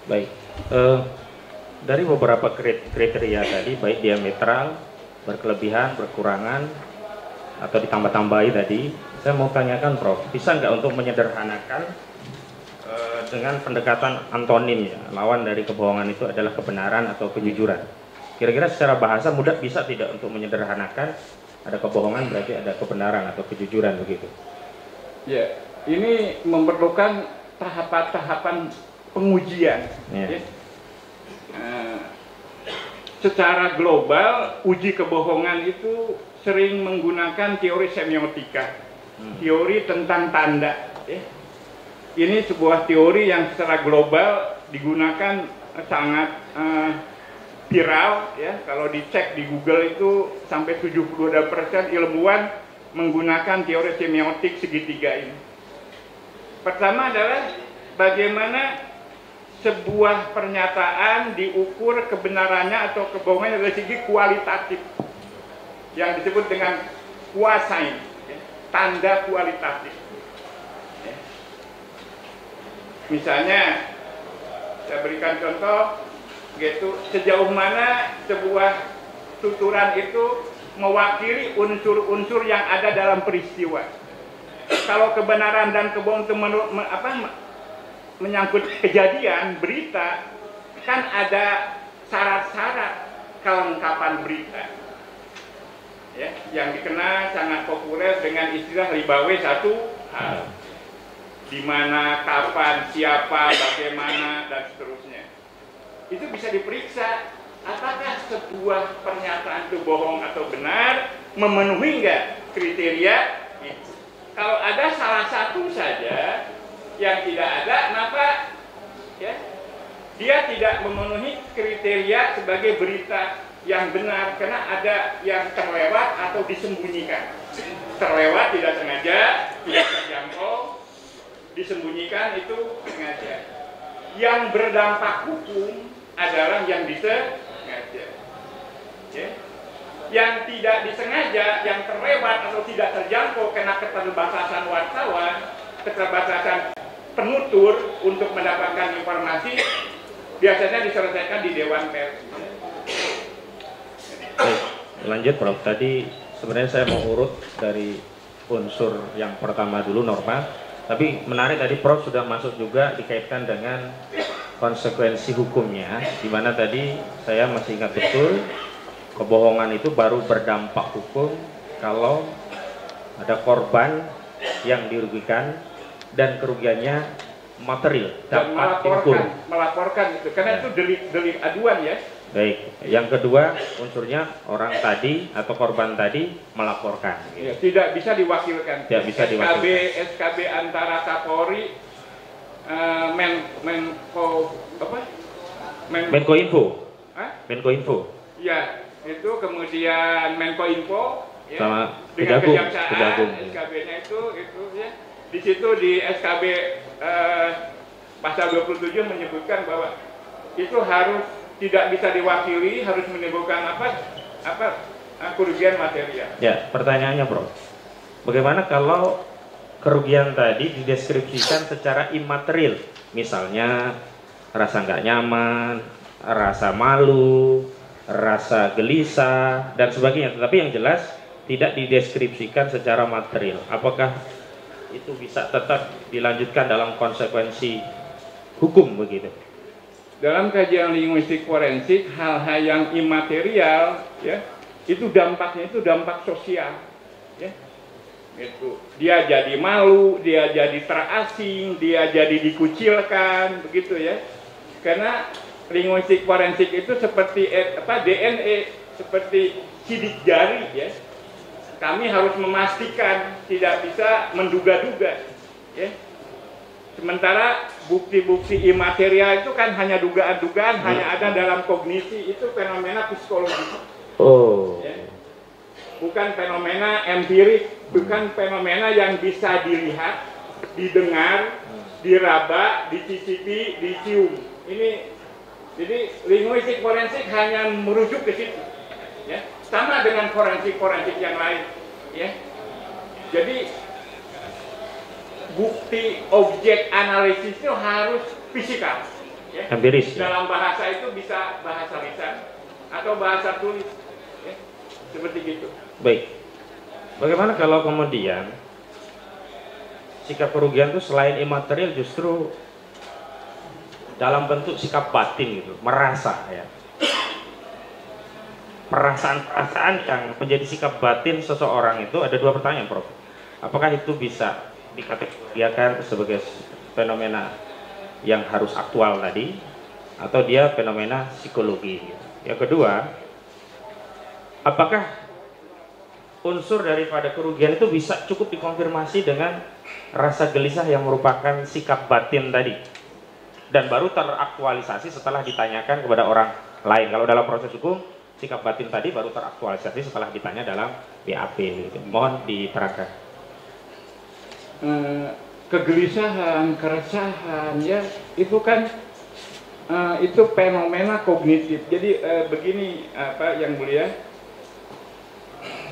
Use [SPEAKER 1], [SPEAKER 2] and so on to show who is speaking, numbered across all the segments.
[SPEAKER 1] Baik. Eh, dari beberapa kriteria tadi, baik diametral, berkelebihan, berkurangan, atau ditambah-tambahi tadi, saya mau tanyakan Prof, bisa nggak untuk menyederhanakan dengan pendekatan antonim ya, lawan dari kebohongan itu adalah kebenaran atau kejujuran. Kira-kira secara bahasa mudah bisa tidak untuk menyederhanakan ada kebohongan berarti ada kebenaran atau kejujuran begitu?
[SPEAKER 2] Ya, ini memerlukan tahapan-tahapan pengujian.
[SPEAKER 1] Ya.
[SPEAKER 2] Ya. Secara global, uji kebohongan itu sering menggunakan teori semiotika, teori tentang tanda. Ya. Ini sebuah teori yang secara global digunakan sangat viral. Ya. Kalau dicek di Google itu sampai 72% ilmuwan menggunakan teori semiotik segitiga ini. Pertama adalah bagaimana sebuah pernyataan diukur kebenarannya atau kebohongannya dari segi kualitatif, yang disebut dengan quasign, ya, tanda kualitatif. Ya. Misalnya, saya berikan contoh, gitu, sejauh mana sebuah tuturan itu mewakili unsur-unsur yang ada dalam peristiwa. Kalau kebenaran dan kebohongan itu menyangkut kejadian, berita, kan ada syarat-syarat kelengkapan berita. Ya, yang dikenal sangat populer dengan istilah ribawe satu hal. Di mana, kapan, siapa, bagaimana, dan seterusnya. Itu bisa diperiksa apakah sebuah pernyataan itu bohong atau benar, memenuhi nggak kriteria itu. Kalau ada salah satu saja yang tidak ada, maka ya, dia tidak memenuhi kriteria sebagai berita yang benar, karena ada yang terlewat atau disembunyikan. Terlewat tidak sengaja, tidak terjangkau, disembunyikan itu sengaja. Yang berdampak hukum adalah yang disengaja. Ya. Yang tidak disengaja, yang terlewat atau tidak terjangkau karena keterbatasan wartawan, keterbatasan penutur untuk mendapatkan informasi, biasanya diselesaikan di Dewan Pers.
[SPEAKER 1] Baik, lanjut Prof. Tadi sebenarnya saya mau urut dari unsur yang pertama dulu, norma. Tapi menarik tadi Prof sudah masuk juga dikaitkan dengan konsekuensi hukumnya, di mana tadi saya masih ingat betul kebohongan itu baru berdampak hukum kalau ada korban yang dirugikan dan kerugiannya material
[SPEAKER 2] Dan melaporkan itu, karena itu delik aduan ya.
[SPEAKER 1] Baik, yang kedua unsurnya orang tadi atau korban tadi melaporkan.
[SPEAKER 2] Ya, tidak bisa diwakilkan.
[SPEAKER 1] Tidak bisa diwakilkan.
[SPEAKER 2] SKB antara Kapolri,
[SPEAKER 1] Menko Info.
[SPEAKER 2] Hah?
[SPEAKER 1] Menko Info.
[SPEAKER 2] Ya, itu kemudian Menko Info ya,
[SPEAKER 1] Sama
[SPEAKER 2] dengan
[SPEAKER 1] kejagung.
[SPEAKER 2] SKB-nya itu ya. Di situ di SKB pasal 27 menyebutkan bahwa itu harus tidak bisa diwakili, harus menimbulkan kerugian material.
[SPEAKER 1] Ya, pertanyaannya Bro, bagaimana kalau kerugian tadi dideskripsikan secara imaterial, misalnya rasa nggak nyaman, rasa malu, rasa gelisah dan sebagainya, tetapi yang jelas tidak dideskripsikan secara material. Apakah itu bisa tetap dilanjutkan dalam konsekuensi hukum begitu?
[SPEAKER 2] Dalam kajian linguistik forensik, hal-hal yang imaterial ya, itu dampaknya itu dampak sosial ya. Itu dia jadi malu, dia jadi terasing, dia jadi dikucilkan begitu ya. Karena linguistik forensik itu seperti DNA, seperti sidik jari ya. Kami harus memastikan, tidak bisa menduga-duga ya. Sementara bukti-bukti imaterial itu kan hanya dugaan-dugaan, hanya ada dalam kognisi, itu fenomena psikologis.
[SPEAKER 1] Oh.
[SPEAKER 2] Ya. Bukan fenomena empirik, bukan fenomena yang bisa dilihat, didengar, diraba, dicicipi, dicium. Ini jadi linguistik forensik hanya merujuk ke situ. Ya. Sama dengan forensik yang lain, ya. Jadi bukti objek analisis itu harus fisikal, Ya.
[SPEAKER 1] Empiris. Ya.
[SPEAKER 2] Dalam bahasa itu bisa bahasa lisan atau bahasa tulis, ya. Seperti gitu.
[SPEAKER 1] Baik. Bagaimana kalau kemudian sikap kerugian itu selain imaterial justru dalam bentuk sikap batin gitu, merasa ya. Perasaan-perasaan yang menjadi sikap batin seseorang itu ada dua pertanyaan, Prof. Apakah itu bisa dikategorikan sebagai fenomena yang harus aktual tadi, atau dia fenomena psikologi? Yang kedua, apakah unsur daripada kerugian itu bisa cukup dikonfirmasi dengan rasa gelisah yang merupakan sikap batin tadi, dan baru teraktualisasi setelah ditanyakan kepada orang lain? Kalau dalam proses hukum, sikap batin tadi baru teraktualisasi setelah ditanya dalam BAP. Gitu. Mohon diterangkan.
[SPEAKER 2] Kegelisahan, keresahan, ya itu kan itu fenomena kognitif. Jadi begini, Yang Mulia,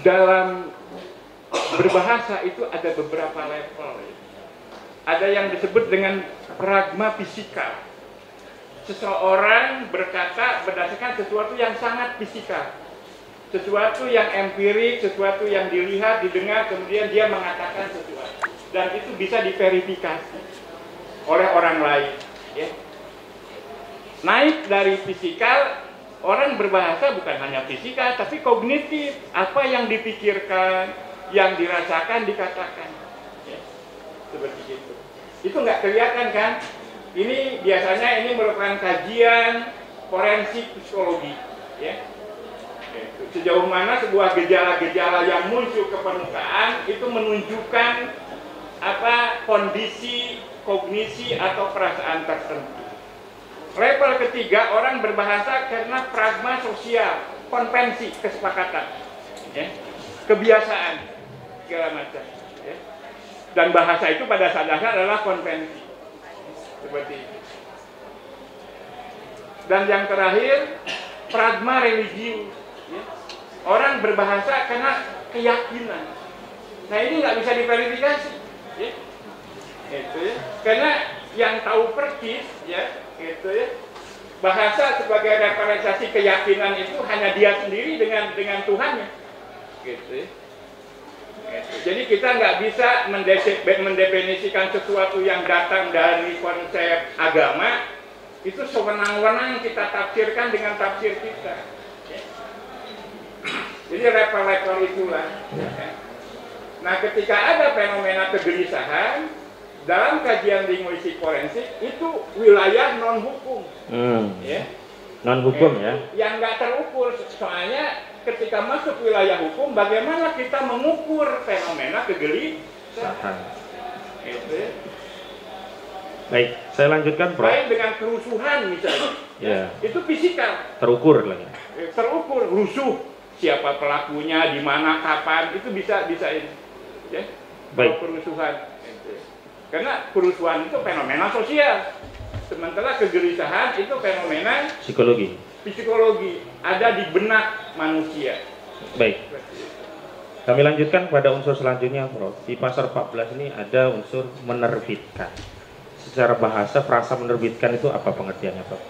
[SPEAKER 2] dalam berbahasa itu ada beberapa level. Ada yang disebut dengan pragma fisikal. Seseorang berkata berdasarkan sesuatu yang sangat fisikal, sesuatu yang empirik, sesuatu yang dilihat, didengar, kemudian dia mengatakan sesuatu, dan itu bisa diverifikasi oleh orang lain. Ya. Naik dari fisikal, orang berbahasa bukan hanya fisikal, tapi kognitif. Apa yang dipikirkan, yang dirasakan, dikatakan. Ya. Seperti itu. Itu nggak kelihatan kan? Ini biasanya ini merupakan kajian forensik psikologi, ya. Sejauh mana sebuah gejala-gejala yang muncul ke permukaan itu menunjukkan kondisi kognisi atau perasaan tertentu. Level ketiga, orang berbahasa karena pragma sosial, konvensi, kesepakatan, ya. Kebiasaan, segala macam. Ya. Dan bahasa itu pada dasarnya adalah konvensi. Seperti itu. Dan yang terakhir, pragma religius. Ya. Orang berbahasa karena keyakinan. Nah ini nggak bisa diverifikasi. Ya. Itu ya. Karena yang tahu persis, ya, itu ya. Bahasa sebagai representasi keyakinan itu hanya dia sendiri dengan Tuhannya. Gitu ya. Jadi kita nggak bisa mendefinisikan sesuatu yang datang dari konsep agama itu sewenang-wenang kita tafsirkan dengan tafsir kita. Jadi level-level itulah. Nah, ketika ada fenomena kegelisahan dalam kajian linguistik forensik itu wilayah non hukum, ya.
[SPEAKER 1] Non hukum ya.
[SPEAKER 2] Yang nggak terukur, soalnya ketika masuk wilayah hukum, bagaimana kita mengukur fenomena kegelisahan? Itu.
[SPEAKER 1] Baik, saya lanjutkan, Prof.
[SPEAKER 2] Lain dengan kerusuhan misalnya,
[SPEAKER 1] ya.
[SPEAKER 2] Itu fisikal.
[SPEAKER 1] Terukur lagi.
[SPEAKER 2] Terukur, rusuh, siapa pelakunya, di mana, kapan, itu bisa ini. Ya.
[SPEAKER 1] Baik.
[SPEAKER 2] Kerusuhan. Itu. Karena kerusuhan itu fenomena sosial, sementara kegelisahan itu fenomena
[SPEAKER 1] psikologi.
[SPEAKER 2] Ada di benak manusia.
[SPEAKER 1] Baik. Kami lanjutkan pada unsur selanjutnya, Prof. Di pasal 14 ini ada unsur menerbitkan. Secara bahasa, frasa menerbitkan itu apa pengertiannya, Prof?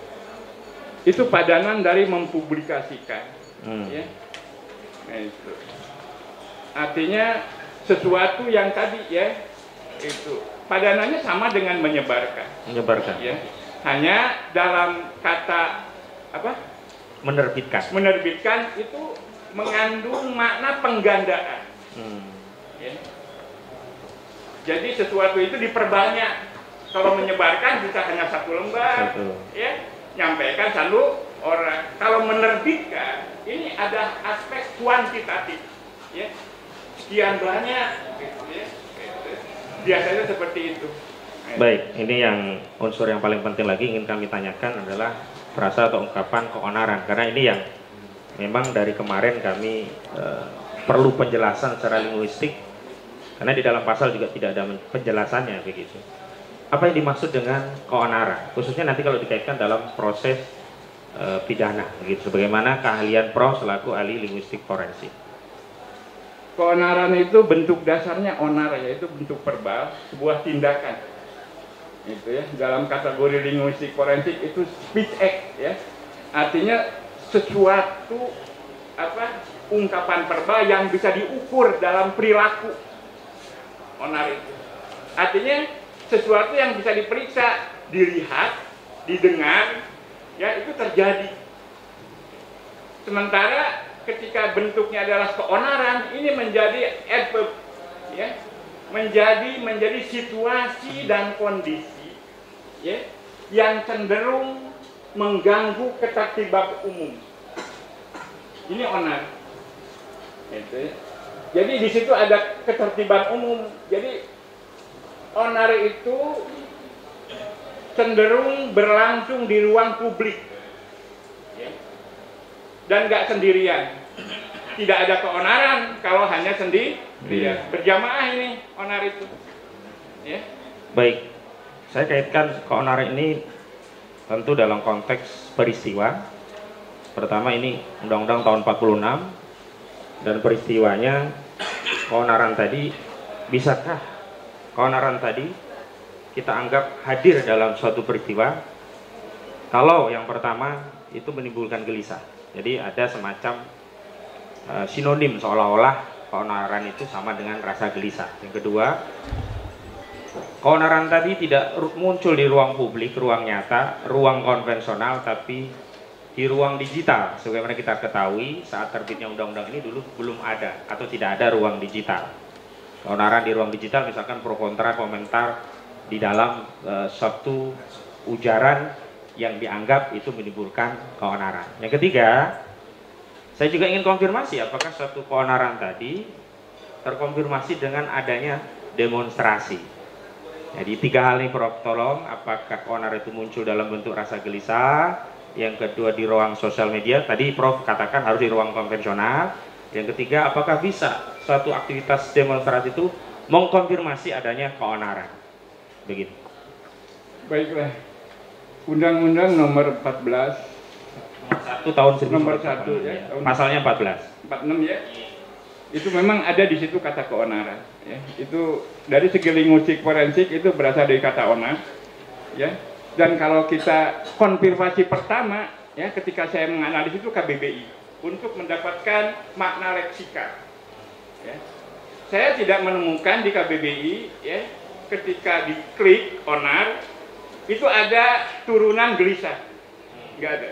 [SPEAKER 2] Itu padanan dari mempublikasikan. Ya. Nah, itu. Artinya sesuatu yang tadi, ya, itu padanannya sama dengan menyebarkan.
[SPEAKER 1] Menyebarkan.
[SPEAKER 2] Ya. Hanya dalam kata
[SPEAKER 1] menerbitkan.
[SPEAKER 2] Menerbitkan itu mengandung makna penggandaan. Ya. Jadi sesuatu itu diperbanyak. Kalau menyebarkan bisa hanya satu lembar, ya, nyampaikan satu orang. Kalau menerbitkan, ini ada aspek kuantitatif, ya, sekian banyak, gitu, ya. Biasanya seperti itu.
[SPEAKER 1] Baik, ini yang unsur yang paling penting lagi ingin kami tanyakan adalah frasa atau ungkapan keonaran, karena ini yang memang dari kemarin kami perlu penjelasan secara linguistik, karena di dalam pasal juga tidak ada penjelasannya begitu. Apa yang dimaksud dengan keonaran, khususnya nanti kalau dikaitkan dalam proses pidana begitu, sebagaimana keahlian Prof selaku ahli linguistik forensik.
[SPEAKER 2] Keonaran itu bentuk dasarnya onar, yaitu bentuk verbal, sebuah tindakan. Itu ya, dalam kategori linguistik forensik itu speech act ya. Artinya sesuatu ungkapan verbal yang bisa diukur dalam perilaku onar itu. Artinya sesuatu yang bisa diperiksa, dilihat, didengar, ya itu terjadi. Sementara ketika bentuknya adalah keonaran, ini menjadi adverb, ya, menjadi situasi dan kondisi, ya, yang cenderung mengganggu ketertiban umum. Ini onar. Itu, ya. Jadi di situ ada ketertiban umum. Jadi onar itu cenderung berlangsung di ruang publik, ya. Dan nggak sendirian. Tidak ada keonaran kalau hanya sendiri. Ya, berjamaah ini onar itu. Ya.
[SPEAKER 1] Baik, saya kaitkan keonaran ini tentu dalam konteks peristiwa. Pertama ini Undang-Undang tahun 46 dan peristiwanya keonaran tadi, bisakah keonaran tadi kita anggap hadir dalam suatu peristiwa kalau yang pertama itu menimbulkan gelisah. Jadi ada semacam sinonim seolah-olah keonaran itu sama dengan rasa gelisah. Yang kedua, keonaran tadi tidak muncul di ruang publik, ruang nyata, ruang konvensional, tapi di ruang digital. Sebagaimana kita ketahui saat terbitnya undang-undang ini dulu belum ada atau tidak ada ruang digital. Keonaran di ruang digital misalkan pro kontra komentar di dalam suatu ujaran yang dianggap itu menimbulkan keonaran. Yang ketiga, saya juga ingin konfirmasi apakah suatu keonaran tadi terkonfirmasi dengan adanya demonstrasi. Jadi tiga hal ini Prof, tolong, apakah keonaran itu muncul dalam bentuk rasa gelisah, yang kedua di ruang sosial media, tadi Prof katakan harus di ruang konvensional, yang ketiga apakah bisa suatu aktivitas demonstrasi itu mengkonfirmasi adanya keonaran. Begitu.
[SPEAKER 2] Baiklah, Undang-Undang nomor 14
[SPEAKER 1] 1 tahun 1946,
[SPEAKER 2] nomor 1 ya,
[SPEAKER 1] pasalnya 14
[SPEAKER 2] 46 ya. Itu memang ada di situ kata keonaran ya. Itu dari segi linguistik forensik itu berasal dari kata onar ya. Dan kalau kita konfirmasi pertama ya, ketika saya menganalisis itu KBBI untuk mendapatkan makna leksika ya. Saya tidak menemukan di KBBI ya, ketika diklik onar itu ada turunan gelisah, nggak ada.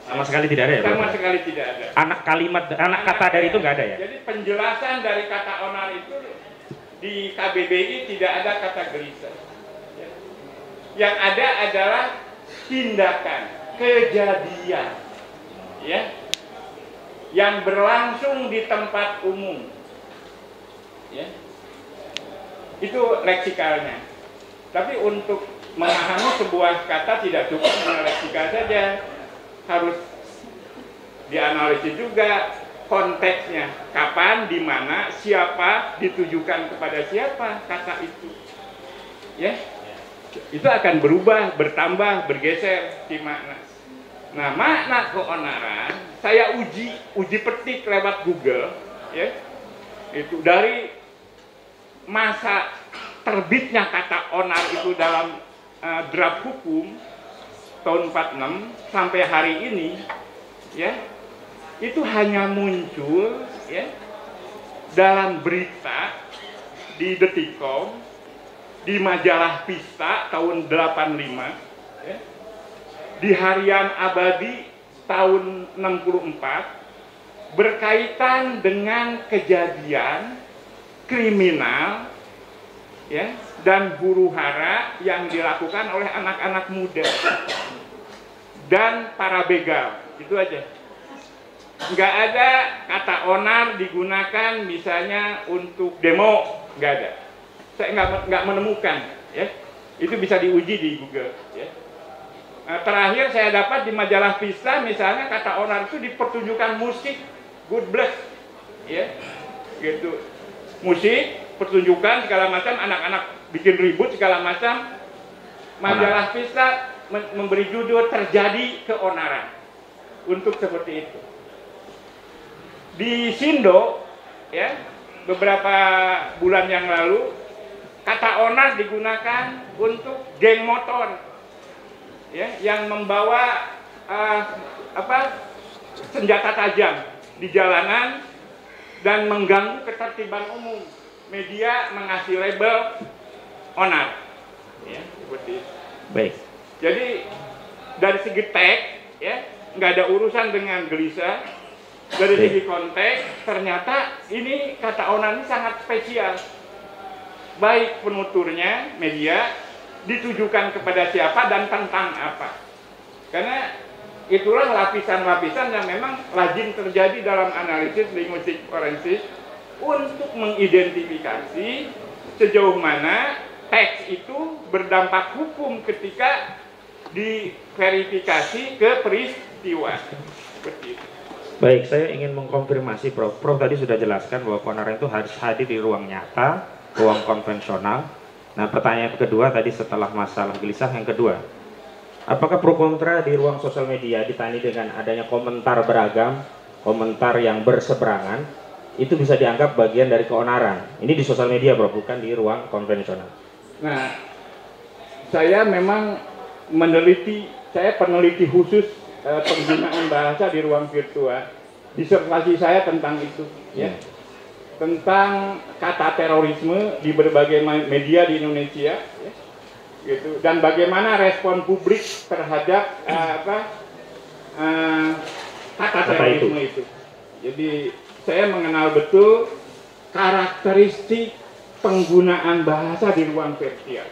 [SPEAKER 1] Sama sekali tidak ada ya?
[SPEAKER 2] Sama sekali tidak ada.
[SPEAKER 1] Anak kata dari itu nggak ada ya?
[SPEAKER 2] Jadi penjelasan dari kata onar itu di KBBI tidak ada kata gelisah. Ya. Yang ada adalah tindakan, kejadian, ya, yang berlangsung di tempat umum. Ya. Itu leksikalnya. Tapi untuk memahami sebuah kata tidak cukup dengan leksikal saja. Harus dianalisis juga konteksnya, kapan, di mana, siapa, ditujukan kepada siapa kata itu, ya, itu akan berubah, bertambah, bergeser di makna. Nah, makna keonaran saya uji petik lewat Google, ya, itu dari masa terbitnya kata onar itu dalam draft hukum tahun 46 sampai hari ini, ya, itu hanya muncul ya dalam berita di Detikcom, di majalah Pista tahun 85, ya, di Harian Abadi tahun 64, berkaitan dengan kejadian kriminal ya dan huru-hara yang dilakukan oleh anak-anak muda dan para begal. Itu aja. Nggak ada kata onar digunakan misalnya untuk demo, nggak ada. Saya nggak menemukan, ya. Itu bisa diuji di Google, ya. Nah, terakhir saya dapat di majalah Vista misalnya kata onar itu dipertunjukkan musik Good Bless, ya, gitu. Musik, pertunjukan segala macam, anak-anak bikin ribut segala macam. Majalah Vista memberi judul terjadi keonaran untuk seperti itu. Di Sindo, ya, beberapa bulan yang lalu kata onar digunakan untuk geng motor, ya, yang membawa senjata tajam di jalanan dan mengganggu ketertiban umum. Media mengasih label onar, ya, seperti itu.
[SPEAKER 1] Baik.
[SPEAKER 2] Jadi dari segi tag, ya, nggak ada urusan dengan gelisah. Dari segi konteks, ternyata ini kata onar ini sangat spesial. Baik penuturnya, media, ditujukan kepada siapa dan tentang apa. Karena itulah lapisan-lapisan yang memang lazim terjadi dalam analisis linguistik forensik untuk mengidentifikasi sejauh mana teks itu berdampak hukum ketika diverifikasi ke peristiwa. Seperti itu.
[SPEAKER 1] Baik, saya ingin mengkonfirmasi Prof. Prof tadi sudah jelaskan bahwa keonaran itu harus hadir di ruang nyata, ruang konvensional. Nah, pertanyaan kedua tadi setelah masalah gelisah, yang kedua, apakah pro kontra di ruang sosial media ditandai dengan adanya komentar beragam, komentar yang berseberangan, itu bisa dianggap bagian dari keonaran? Ini di sosial media, Prof, bukan di ruang konvensional.
[SPEAKER 2] Nah, saya memang saya peneliti khusus penggunaan bahasa di ruang virtual. Disertasi saya tentang itu, ya. Tentang kata terorisme di berbagai media di Indonesia, ya, gitu. Dan bagaimana respon publik terhadap kata terorisme itu. Jadi saya mengenal betul karakteristik penggunaan bahasa di ruang virtual.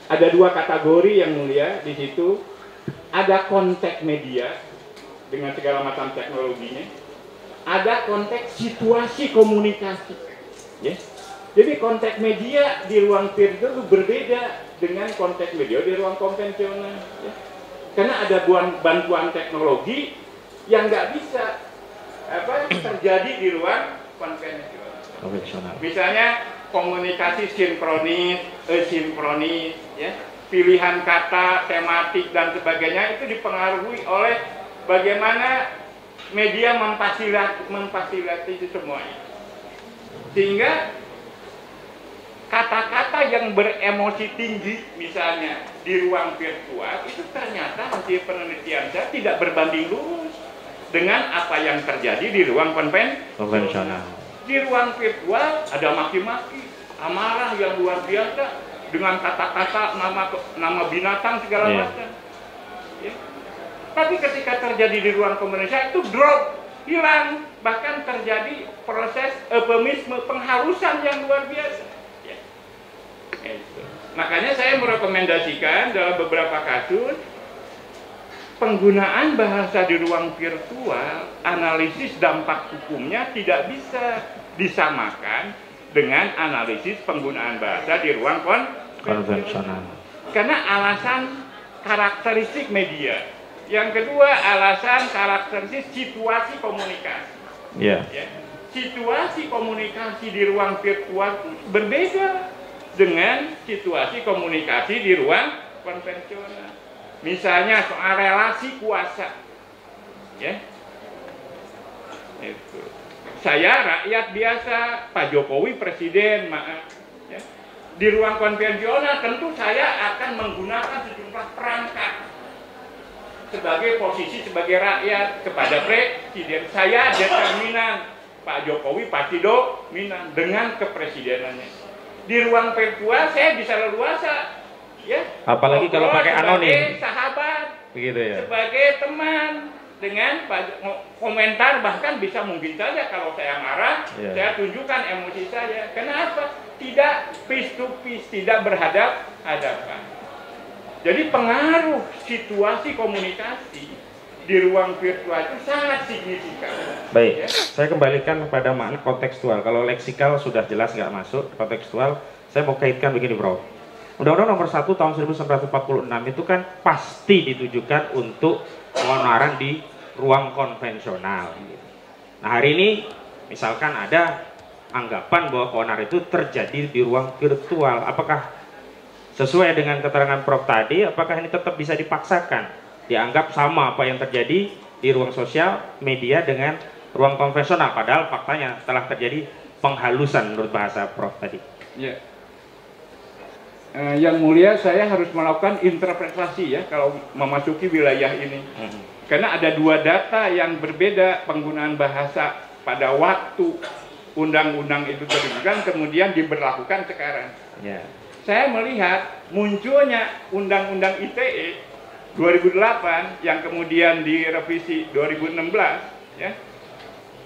[SPEAKER 2] Ada dua kategori yang mulia di situ. Ada konteks media dengan segala macam teknologinya. Ada konteks situasi komunikasi. Ya. Jadi konteks media di ruang virtual itu berbeda dengan konteks media di ruang konvensional. Ya. Karena ada bantuan teknologi yang nggak bisa terjadi di ruang konvensional. Misalnya komunikasi sinkronis, asinkronis, ya, pilihan kata, tematik dan sebagainya itu dipengaruhi oleh bagaimana media memfasilitasi itu semuanya. Sehingga kata-kata yang beremosi tinggi misalnya di ruang virtual itu ternyata hasil penelitian saya tidak berbanding lurus dengan apa yang terjadi di ruang konvensional. Di ruang virtual ada maki-maki, amarah yang luar biasa dengan kata-kata nama binatang segala macam. Ya. Tapi ketika terjadi di ruang komunikasi itu drop, hilang, bahkan terjadi proses eufemisme, penghalusan yang luar biasa. Ya. Itu. Makanya saya merekomendasikan dalam beberapa kasus penggunaan bahasa di ruang virtual, analisis dampak hukumnya tidak bisa disamakan dengan analisis penggunaan bahasa di ruang konvensional. Karena alasan karakteristik media. Yang kedua, alasan karakteristik situasi komunikasi.
[SPEAKER 1] Yeah.
[SPEAKER 2] Ya. Situasi komunikasi di ruang virtual berbeda dengan situasi komunikasi di ruang konvensional. Misalnya soal relasi kuasa. Ya. Itu. Saya rakyat biasa, Pak Jokowi presiden, maaf. Ya. Di ruang konvensional tentu saya akan menggunakan sejumlah perangkat sebagai posisi sebagai rakyat kepada presiden. Saya determinan, Pak Jokowi pasti dominan dengan kepresidenannya. Di ruang virtual saya bisa leluasa, ya.
[SPEAKER 1] Apalagi kalau pakai anonim.
[SPEAKER 2] Sebagai sahabat,
[SPEAKER 1] begitu ya.
[SPEAKER 2] Sebagai teman. Dengan komentar, bahkan bisa mungkin saja kalau saya marah, saya tunjukkan emosi saya. Kenapa? Tidak face to face, tidak berhadap-hadapan. Jadi pengaruh situasi komunikasi di ruang virtual itu sangat signifikan.
[SPEAKER 1] Baik, ya. Saya kembalikan kepada makna kontekstual. Kalau leksikal sudah jelas nggak masuk, kontekstual saya mau kaitkan begini, Bro. Undang-Undang Nomor 1 Tahun 1946 itu kan pasti ditujukan untuk keonaran di ruang konvensional. Nah, hari ini misalkan ada anggapan bahwa keonaran itu terjadi di ruang virtual. Apakah sesuai dengan keterangan Prof tadi, apakah ini tetap bisa dipaksakan? Dianggap sama apa yang terjadi di ruang sosial media dengan ruang konvensional, padahal faktanya telah terjadi penghalusan menurut bahasa Prof tadi.
[SPEAKER 2] Ya. Yang mulia, saya harus melakukan interpretasi ya kalau memasuki wilayah ini. Karena ada dua data yang berbeda penggunaan bahasa pada waktu undang-undang itu terbitkan kemudian diberlakukan sekarang.
[SPEAKER 1] Ya.
[SPEAKER 2] Saya melihat munculnya undang-undang ITE 2008 yang kemudian direvisi 2016 ya.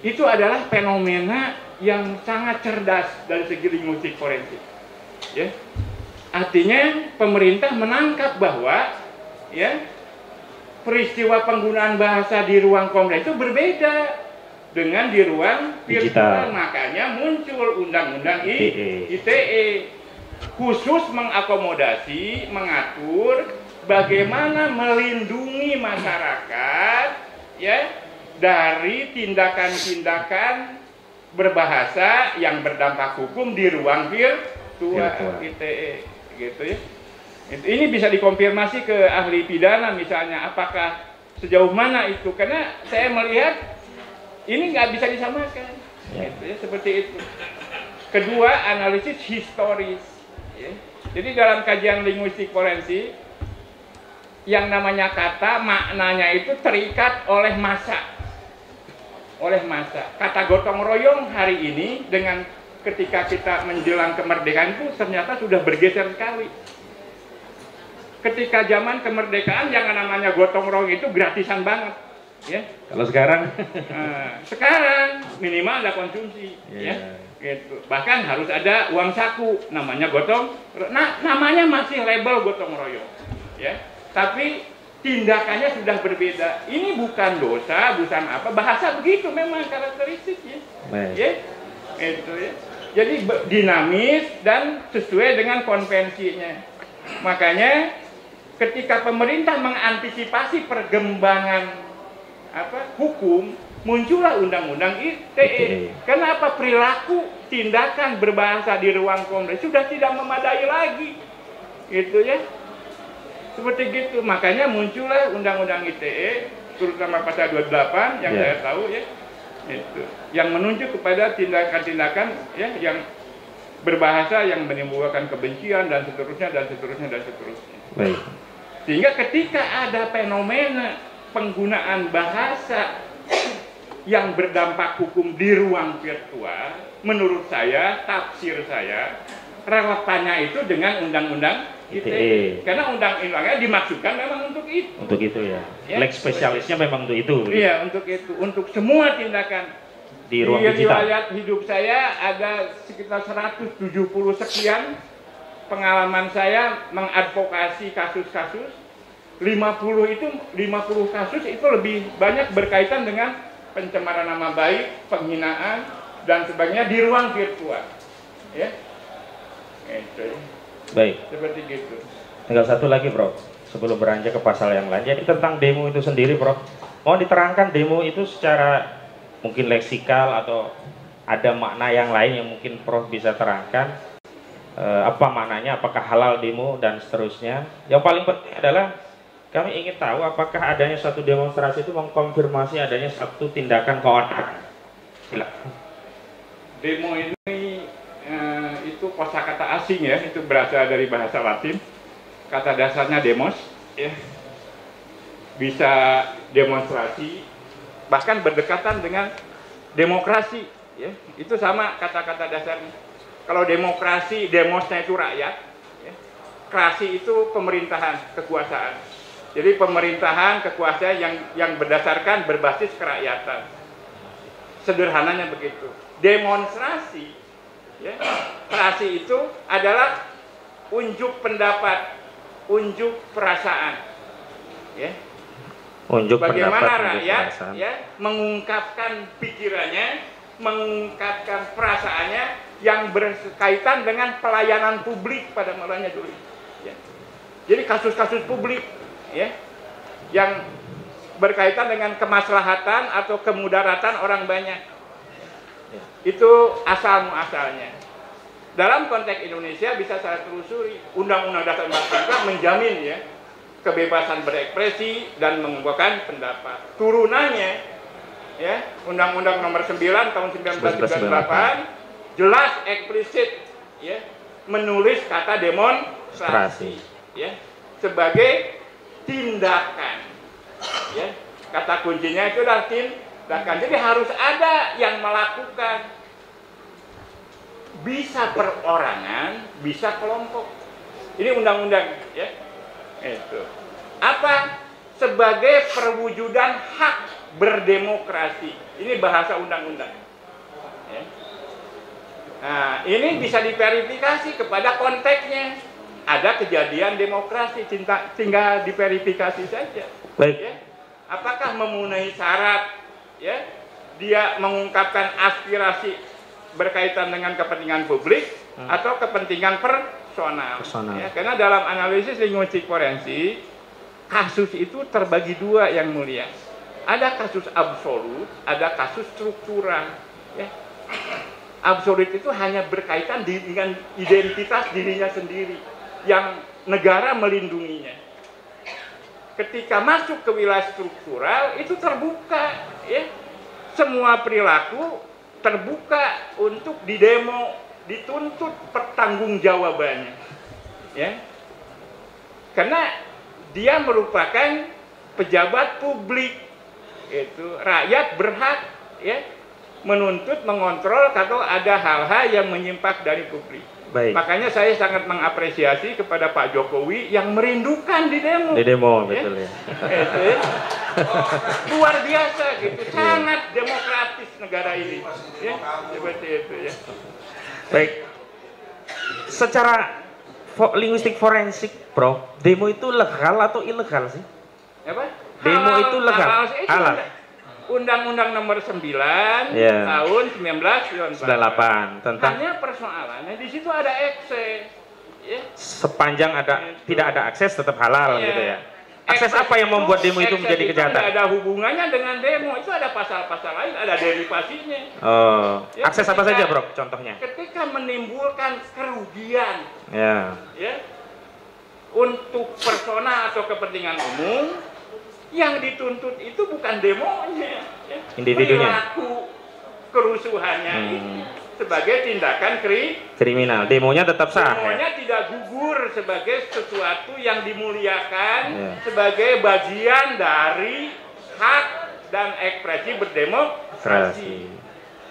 [SPEAKER 2] Itu adalah fenomena yang sangat cerdas dari segi linguistik forensik. Ya. Artinya pemerintah menangkap bahwa ya peristiwa penggunaan bahasa di ruang kompleks itu berbeda dengan di ruang virtual. Makanya muncul undang-undang ITE khusus mengakomodasi, mengatur bagaimana melindungi masyarakat ya dari tindakan-tindakan berbahasa yang berdampak hukum di ruang virtual ITE gitu ya. Ini bisa dikonfirmasi ke ahli pidana misalnya, apakah sejauh mana itu, karena saya melihat ini nggak bisa disamakan gitu ya, seperti itu. Kedua, analisis historis ya. Jadi dalam kajian linguistik forensik yang namanya kata maknanya itu terikat oleh masa, kata gotong royong hari ini dengan ketika kita menjelang kemerdekaan itu ternyata sudah bergeser sekali. Ketika zaman kemerdekaan yang namanya gotong royong itu gratisan banget ya.
[SPEAKER 1] Kalau sekarang
[SPEAKER 2] sekarang minimal ada konsumsi ya gitu. Bahkan harus ada uang saku namanya gotong, namanya masih label gotong royong ya, tapi tindakannya sudah berbeda. Ini bukan dosa, bukan apa, bahasa begitu memang karakteristiknya ya itu ya. Jadi dinamis dan sesuai dengan konvensinya. Makanya ketika pemerintah mengantisipasi perkembangan hukum, muncullah undang-undang ITE. Kenapa perilaku tindakan berbahasa di ruang kompleks sudah tidak memadai lagi, gitu ya. Seperti gitu, makanya muncullah undang-undang ITE, terutama pasal 28 yang saya tahu ya, itu yang menunjuk kepada tindakan-tindakan ya yang berbahasa yang menimbulkan kebencian dan seterusnya dan seterusnya dan seterusnya.
[SPEAKER 1] Baik.
[SPEAKER 2] Sehingga ketika ada fenomena penggunaan bahasa yang berdampak hukum di ruang virtual, menurut saya, tafsir saya, relevannya itu dengan undang-undang ITE. Karena undang-undangnya dimaksudkan memang untuk itu.
[SPEAKER 1] Untuk itu ya. Lex spesialisnya memang untuk itu.
[SPEAKER 2] Iya, untuk itu. Untuk semua tindakan.
[SPEAKER 1] Di ruang digital. Di
[SPEAKER 2] riwayat hidup saya ada sekitar 170 sekian pengalaman saya mengadvokasi kasus-kasus. 50 kasus itu lebih banyak berkaitan dengan pencemaran nama baik, penghinaan dan sebagainya di ruang virtual. Ya. Itu.
[SPEAKER 1] Baik.
[SPEAKER 2] Seperti gitu.
[SPEAKER 1] Tinggal satu lagi, Bro. Sebelum beranjak ke pasal yang lain. Jadi tentang demo itu sendiri, Bro. Mau diterangkan demo itu secara mungkin leksikal atau ada makna yang lain yang mungkin Prof bisa terangkan. Apa maknanya, apakah halal demo dan seterusnya. Yang paling penting adalah kami ingin tahu apakah adanya suatu demonstrasi itu mengkonfirmasi adanya satu tindakan keonaran. Silakan.
[SPEAKER 2] Demo ini itu kosakata asing ya, itu berasal dari bahasa Latin. Kata dasarnya demos, ya. Bisa demonstrasi, bahkan berdekatan dengan demokrasi, ya. Itu sama kata-kata dasarnya. Kalau demokrasi, demosnya itu rakyat, ya. Krasi itu pemerintahan, kekuasaan. Jadi pemerintahan, kekuasaan yang berdasarkan berbasis kerakyatan. Sederhananya begitu. Demonstrasi, ya, krasi itu adalah unjuk pendapat, unjuk perasaan, ya.
[SPEAKER 1] Unjuk
[SPEAKER 2] bagaimana
[SPEAKER 1] pendapat,
[SPEAKER 2] rakyat ya mengungkapkan pikirannya, mengungkapkan perasaannya yang berkaitan dengan pelayanan publik pada mulanya dulu. Ya. Jadi kasus-kasus publik, ya, yang berkaitan dengan kemaslahatan atau kemudaratan orang banyak, itu asal muasalnya. Dalam konteks Indonesia bisa saya telusuri, Undang-Undang Dasar 45 menjamin ya kebebasan berekspresi dan mengungkapkan pendapat. Turunannya ya Undang-Undang Nomor 9 tahun 1998 jelas eksplisit ya menulis kata demonstrasi, ya, sebagai tindakan, ya. Kata kuncinya itu adalah tindakan. Jadi harus ada yang melakukan. Bisa perorangan, bisa kelompok. Ini undang-undang, ya. Itu. Apa? Sebagai perwujudan hak berdemokrasi. Ini bahasa undang-undang. Ya. Nah, ini bisa diverifikasi kepada konteksnya. Ada kejadian demokrasi, tinggal diverifikasi saja.
[SPEAKER 1] Baik.
[SPEAKER 2] Ya. Apakah memenuhi syarat, ya, dia mengungkapkan aspirasi berkaitan dengan kepentingan publik atau kepentingan personal. Ya, karena dalam analisis linguistik forensik, kasus itu terbagi dua yang mulia. Ada kasus absolut, ada kasus struktural. Ya. Absolut itu hanya berkaitan dengan identitas dirinya sendiri, yang negara melindunginya. Ketika masuk ke wilayah struktural itu terbuka, ya, semua perilaku terbuka untuk didemo, dituntut pertanggungjawabannya, ya, karena dia merupakan pejabat publik, itu rakyat berhak, ya, menuntut, mengontrol kalau ada hal-hal yang menyimpang dari publik.
[SPEAKER 1] Baik.
[SPEAKER 2] Makanya saya sangat mengapresiasi kepada Pak Jokowi yang merindukan di demo.
[SPEAKER 1] Di demo,
[SPEAKER 2] ya?
[SPEAKER 1] betul ya.
[SPEAKER 2] Luar biasa gitu, sangat demokratis negara ini. Ya, seperti itu ya.
[SPEAKER 1] Baik. Secara linguistik forensik, Prof, demo itu legal atau ilegal sih?
[SPEAKER 2] Apa?
[SPEAKER 1] Demo itu legal. Halal.
[SPEAKER 2] Undang-Undang nomor 9 tahun 1998
[SPEAKER 1] tentang
[SPEAKER 2] hanya persoalannya di situ ada ekses, ya.
[SPEAKER 1] Sepanjang tidak ada akses tetap halal, gitu ya. Akses apa yang membuat demo itu menjadi kejahatan?
[SPEAKER 2] Tidak ada hubungannya dengan demo, itu ada pasal-pasal lain, ada derivasinya.
[SPEAKER 1] Oh,
[SPEAKER 2] ya,
[SPEAKER 1] akses apa saja, Bro? Contohnya?
[SPEAKER 2] Ketika menimbulkan kerugian,
[SPEAKER 1] ya,
[SPEAKER 2] untuk personal atau kepentingan umum, yang dituntut itu bukan demonya, ya.
[SPEAKER 1] Individunya.
[SPEAKER 2] Perilaku kerusuhannya ini sebagai tindakan
[SPEAKER 1] kriminal. Demonya tetap sah.
[SPEAKER 2] Demonya tidak gugur sebagai sesuatu yang dimuliakan, sebagai bagian dari hak dan ekspresi berdemokrasi.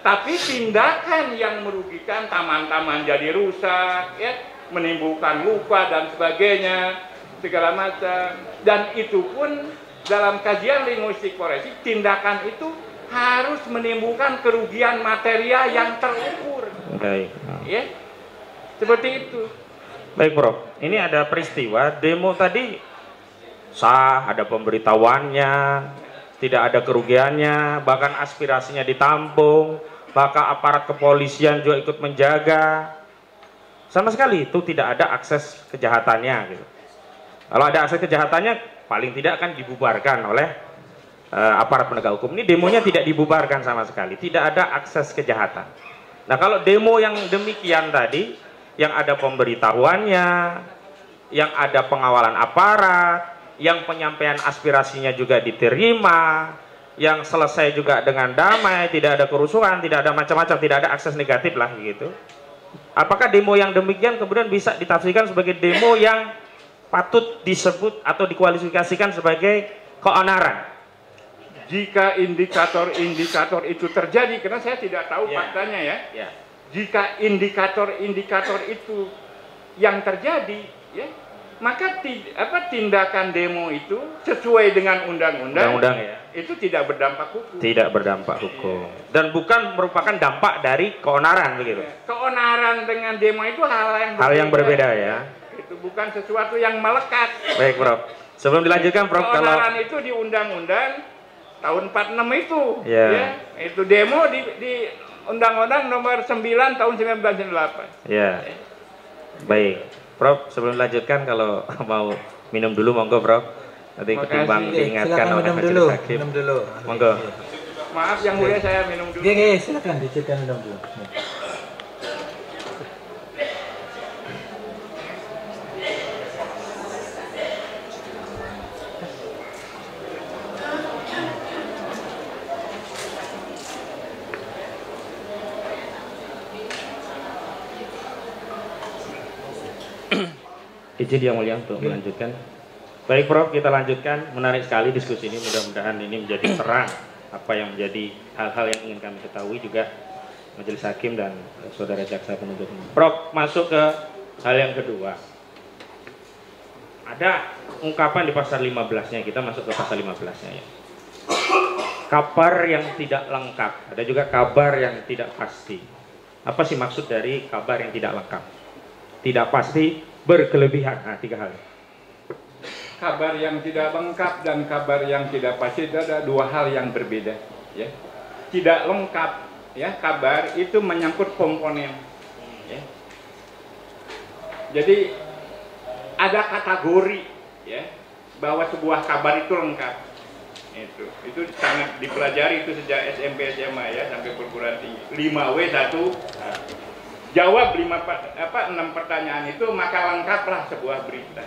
[SPEAKER 2] Tapi tindakan yang merugikan, taman-taman jadi rusak, ya, menimbulkan luka dan sebagainya, segala macam. Dan itu pun dalam kajian linguistik forensik, tindakan itu harus menimbulkan kerugian material yang terukur.
[SPEAKER 1] Baik.
[SPEAKER 2] Ya, seperti itu.
[SPEAKER 1] Baik, Bro. Ini ada peristiwa demo tadi sah, ada pemberitahuannya, tidak ada kerugiannya, bahkan aspirasinya ditampung, bahkan aparat kepolisian juga ikut menjaga. Sama sekali itu tidak ada akses kejahatannya, gitu. Kalau ada akses kejahatannya, paling tidak akan dibubarkan oleh aparat penegak hukum. Ini demonya tidak dibubarkan sama sekali, tidak ada akses kejahatan. Nah, kalau demo yang demikian tadi, yang ada pemberitahuannya, yang ada pengawalan aparat, yang penyampaian aspirasinya juga diterima, yang selesai juga dengan damai, tidak ada kerusuhan, tidak ada macam-macam, tidak ada akses negatif lah gitu. Apakah demo yang demikian kemudian bisa ditafsirkan sebagai demo yang patut disebut atau dikualifikasikan sebagai keonaran?
[SPEAKER 2] Jika indikator-indikator itu terjadi, karena saya tidak tahu faktanya ya. Jika indikator-indikator itu yang terjadi, ya, maka tindakan demo itu sesuai dengan undang-undang, itu tidak berdampak hukum.
[SPEAKER 1] Tidak berdampak hukum. Dan bukan merupakan dampak dari keonaran, begitu.
[SPEAKER 2] Keonaran dengan demo itu hal yang
[SPEAKER 1] berbeda ya.
[SPEAKER 2] Itu bukan sesuatu yang melekat.
[SPEAKER 1] Baik, Prof. Sebelum dilanjutkan, Prof,
[SPEAKER 2] keonaran itu di undang-undang tahun 46 itu, ya, itu demo di Undang-Undang nomor 9 tahun 1998.
[SPEAKER 1] Ya. Baik, Prof, sebelum dilanjutkan kalau mau minum dulu monggo, Prof. Nanti ketimbang diingatkan oleh majelis hakim.
[SPEAKER 3] Minum dulu.
[SPEAKER 1] Monggo.
[SPEAKER 2] Maaf yang mulia, saya minum dulu.
[SPEAKER 3] Silakan dicekkan minum dulu.
[SPEAKER 1] Izin Yang Mulia untuk melanjutkan. Baik Prof, kita lanjutkan. Menarik sekali diskusi ini. Mudah-mudahan ini menjadi terang apa yang menjadi hal-hal yang ingin kami ketahui juga Majelis Hakim dan Saudara Jaksa Penuntut Umum. Prof, masuk ke hal yang kedua. Ada ungkapan di pasal 15-nya, kita masuk ke pasal 15-nya ya. Kabar yang tidak lengkap, ada juga kabar yang tidak pasti. Apa sih maksud dari kabar yang tidak lengkap? Tidak pasti, berkelebihan. Nah, 3 hal.
[SPEAKER 2] Kabar yang tidak lengkap dan kabar yang tidak pasti itu ada 2 hal yang berbeda. Ya. Tidak lengkap, ya, kabar itu menyangkut komponen. Ya. Jadi ada kategori, ya, bahwa sebuah kabar itu lengkap. Itu sangat dipelajari itu sejak SMP SMA ya sampai perguruan tinggi. 5W1 jawab 6 pertanyaan itu maka lengkaplah sebuah berita.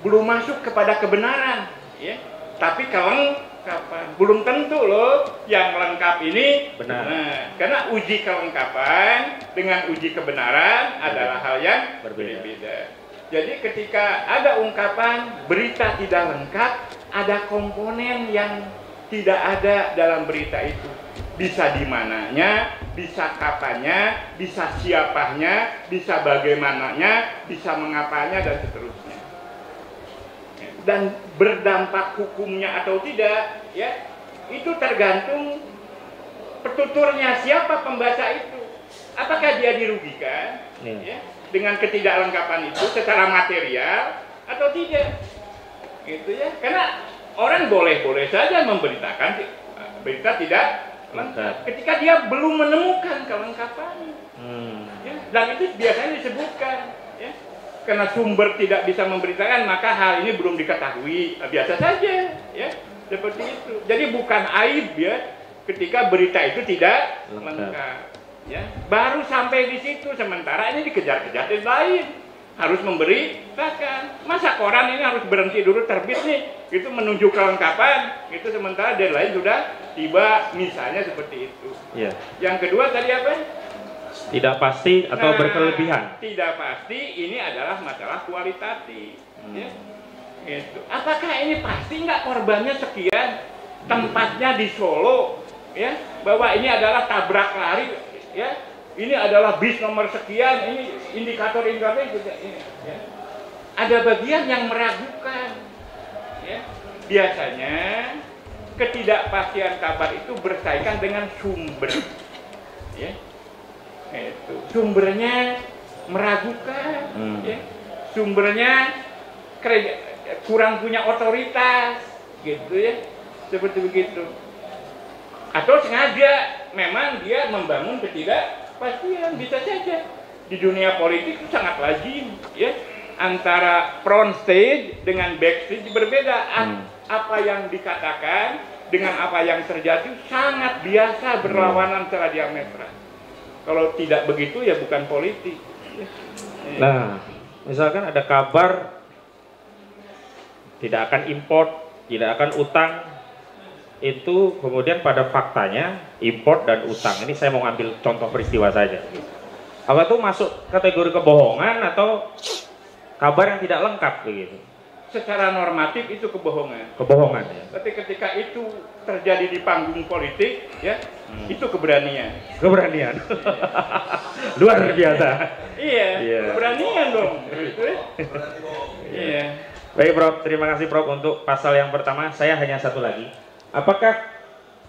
[SPEAKER 2] Belum masuk kepada kebenaran ya, tapi kelengkapan belum tentu loh yang lengkap ini benar. Nah, karena uji kelengkapan dengan uji kebenaran adalah hal yang berbeda. Jadi ketika ada ungkapan berita tidak lengkap, ada komponen yang tidak ada dalam berita itu. Bisa di mananya, bisa kapannya, bisa siapanya, bisa bagaimananya, bisa mengapanya, dan seterusnya. Dan berdampak hukumnya atau tidak, ya itu tergantung petuturnya siapa pembaca itu. Apakah dia dirugikan? Ya, dengan ketidaklengkapan itu secara material atau tidak, gitu ya. Karena orang boleh-boleh saja memberitakan berita tidak lengkap ketika dia belum menemukan kelengkapan. Ya, dan itu biasanya disebutkan, ya. Karena sumber tidak bisa memberitakan maka hal ini belum diketahui, biasa saja, ya, seperti itu. Jadi bukan aib ya ketika berita itu tidak lengkap. Ya, baru sampai di situ, sementara ini dikejar-kejar dan lain harus memberitakan. Masa koran ini harus berhenti dulu terbit nih, itu menunjuk kelengkapan, itu sementara deadline sudah tiba, misalnya seperti itu. Ya. Yang kedua tadi apa?
[SPEAKER 1] Tidak pasti atau berkelebihan.
[SPEAKER 2] Tidak pasti ini adalah masalah kualitatif. Ya. Itu. Apakah ini pasti nggak korbannya sekian, tempatnya di Solo, ya, bahwa ini adalah tabrak lari. Ya, ini adalah bis nomor sekian, ini indikator-indikator ini. Ya. Ada bagian yang meragukan. Ya. Biasanya ketidakpastian kabar itu berkaitan dengan sumber. Ya. Itu. Sumbernya meragukan. Ya. Sumbernya kurang punya otoritas, gitu ya, seperti begitu. Atau sengaja memang dia membangun ketidakpastian, bisa saja. Di dunia politik itu sangat lazim, ya, antara front stage dengan back stage berbeda. Apa yang dikatakan dengan apa yang terjadi sangat biasa berlawanan secara diametral. Kalau tidak begitu ya bukan politik.
[SPEAKER 1] Nah, misalkan ada kabar tidak akan import, tidak akan utang, itu kemudian pada faktanya import dan utang. Ini saya mau ambil contoh peristiwa saja. Apa itu masuk kategori kebohongan atau kabar yang tidak lengkap begitu?
[SPEAKER 2] Secara normatif itu kebohongan.
[SPEAKER 1] Kebohongan ya.
[SPEAKER 2] Tapi ketika itu terjadi di panggung politik, ya, itu keberanian.
[SPEAKER 1] Keberanian. Luar biasa.
[SPEAKER 2] Iya. Keberanian dong. Iya.
[SPEAKER 1] Baik Prof, terima kasih Prof untuk pasal yang pertama. Saya hanya satu lagi. Apakah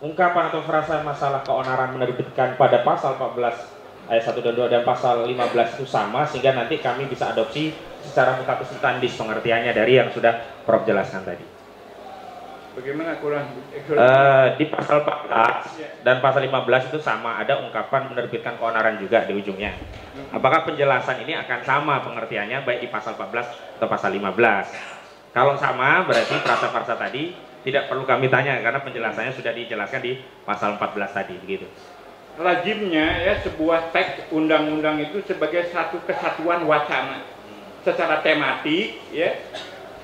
[SPEAKER 1] ungkapan atau frasa masalah keonaran menerbitkan pada pasal 14 ayat 1 dan 2 dan pasal 15 itu sama sehingga nanti kami bisa adopsi secara mutatis mutandis pengertiannya dari yang sudah Prof jelaskan tadi?
[SPEAKER 2] Bagaimana kurang?
[SPEAKER 1] Di pasal 14 dan pasal 15 itu sama, ada ungkapan menerbitkan keonaran juga di ujungnya. Apakah penjelasan ini akan sama pengertiannya baik di pasal 14 atau pasal 15? Kalau sama berarti frasa-frasa tadi tidak perlu kami tanya karena penjelasannya sudah dijelaskan di pasal 14 tadi, begitu.
[SPEAKER 2] Lazimnya ya sebuah teks undang-undang itu sebagai satu kesatuan wacana secara tematik, ya,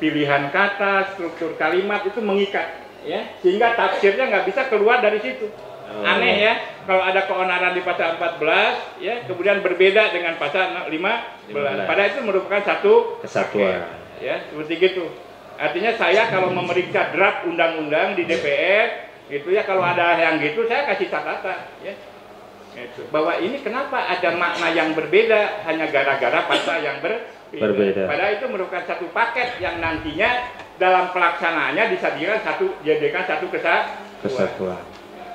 [SPEAKER 2] pilihan kata, struktur kalimat itu mengikat, ya, sehingga tafsirnya nggak bisa keluar dari situ. Aneh ya, kalau ada keonaran di pasal 14 ya, kemudian berbeda dengan pasal 15. Padahal itu merupakan satu
[SPEAKER 1] kesatuan.
[SPEAKER 2] Ya, seperti gitu. Artinya saya kalau memeriksa draft undang-undang di DPR, itu ya kalau ada yang gitu saya kasih catatan ya. Itu. Bahwa ini kenapa ada makna yang berbeda hanya gara-gara pasal yang berbeda. Padahal itu merupakan satu paket yang nantinya dalam pelaksanaannya dijadikan satu kesatuan.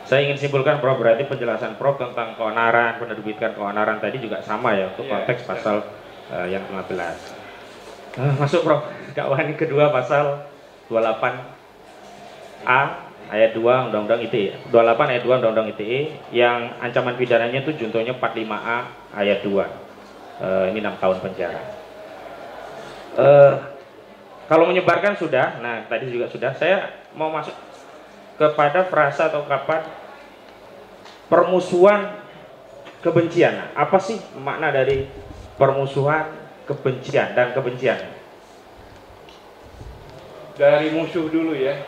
[SPEAKER 1] Saya ingin simpulkan Prof, berarti penjelasan Prof tentang keonaran, penerbitan keonaran tadi juga sama ya untuk konteks pasal yang 15. Masuk Prof, dakwaan kedua pasal 28A ayat 2 Undang-Undang ITE. 28 ayat 2 Undang-Undang ITE yang ancaman pidananya itu juntonya 45A ayat 2. Ini 6 tahun penjara. Kalau menyebarkan sudah, nah tadi juga sudah. Saya mau masuk kepada frasa atau ungkapan permusuhan kebencian. Nah, apa sih makna dari permusuhan kebencian dan kebencian?
[SPEAKER 2] Dari musuh dulu ya.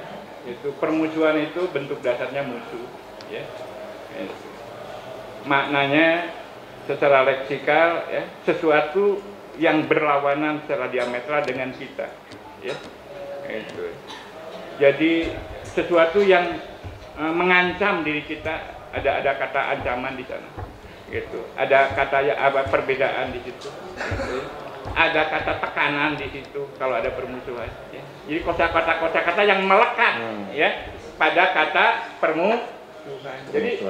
[SPEAKER 2] Itu permusuhan itu bentuk dasarnya musuh ya. Maknanya secara leksikal ya, sesuatu yang berlawanan secara diametral dengan kita ya. Itu. Jadi sesuatu yang mengancam diri kita, ada kata ancaman di sana gitu, ada kata perbedaan di situ gitu. Ada kata tekanan di situ kalau ada permusuhan ya. Jadi kata-kata yang melekat ya pada kata permusuhan. Jadi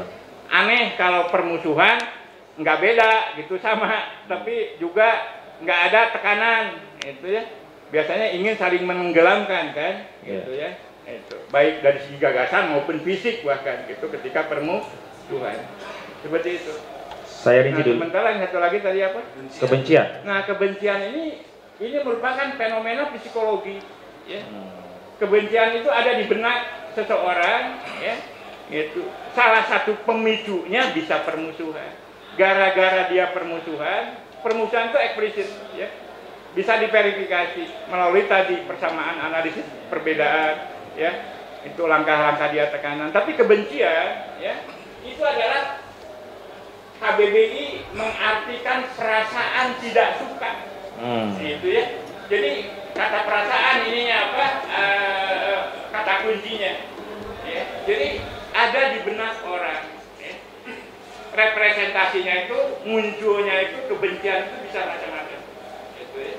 [SPEAKER 2] aneh kalau permusuhan nggak beda gitu sama, tapi juga nggak ada tekanan itu ya. Biasanya ingin saling menenggelamkan kan gitu ya. Itu baik dari segi gagasan maupun fisik bahkan gitu ketika permusuhan seperti itu.
[SPEAKER 1] Saya rinci dulu.
[SPEAKER 2] Sementara yang satu lagi tadi apa?
[SPEAKER 1] Kebencian.
[SPEAKER 2] Nah, kebencian ini merupakan fenomena psikologi ya. Kebencian itu ada di benak seseorang ya. Itu salah satu pemicunya bisa permusuhan. Gara-gara dia permusuhan itu eksplisit ya. Bisa diverifikasi melalui tadi persamaan analisis perbedaan ya, itu langkah-langkah dia tekanan. Tapi kebencian ya, itu adalah KBBI mengartikan perasaan tidak suka itu ya. Jadi kata perasaan ininya apa, kata kuncinya ya. Jadi ada di benak orang ya. Representasinya itu, munculnya itu, kebencian itu bisa macam-macam gitu ya.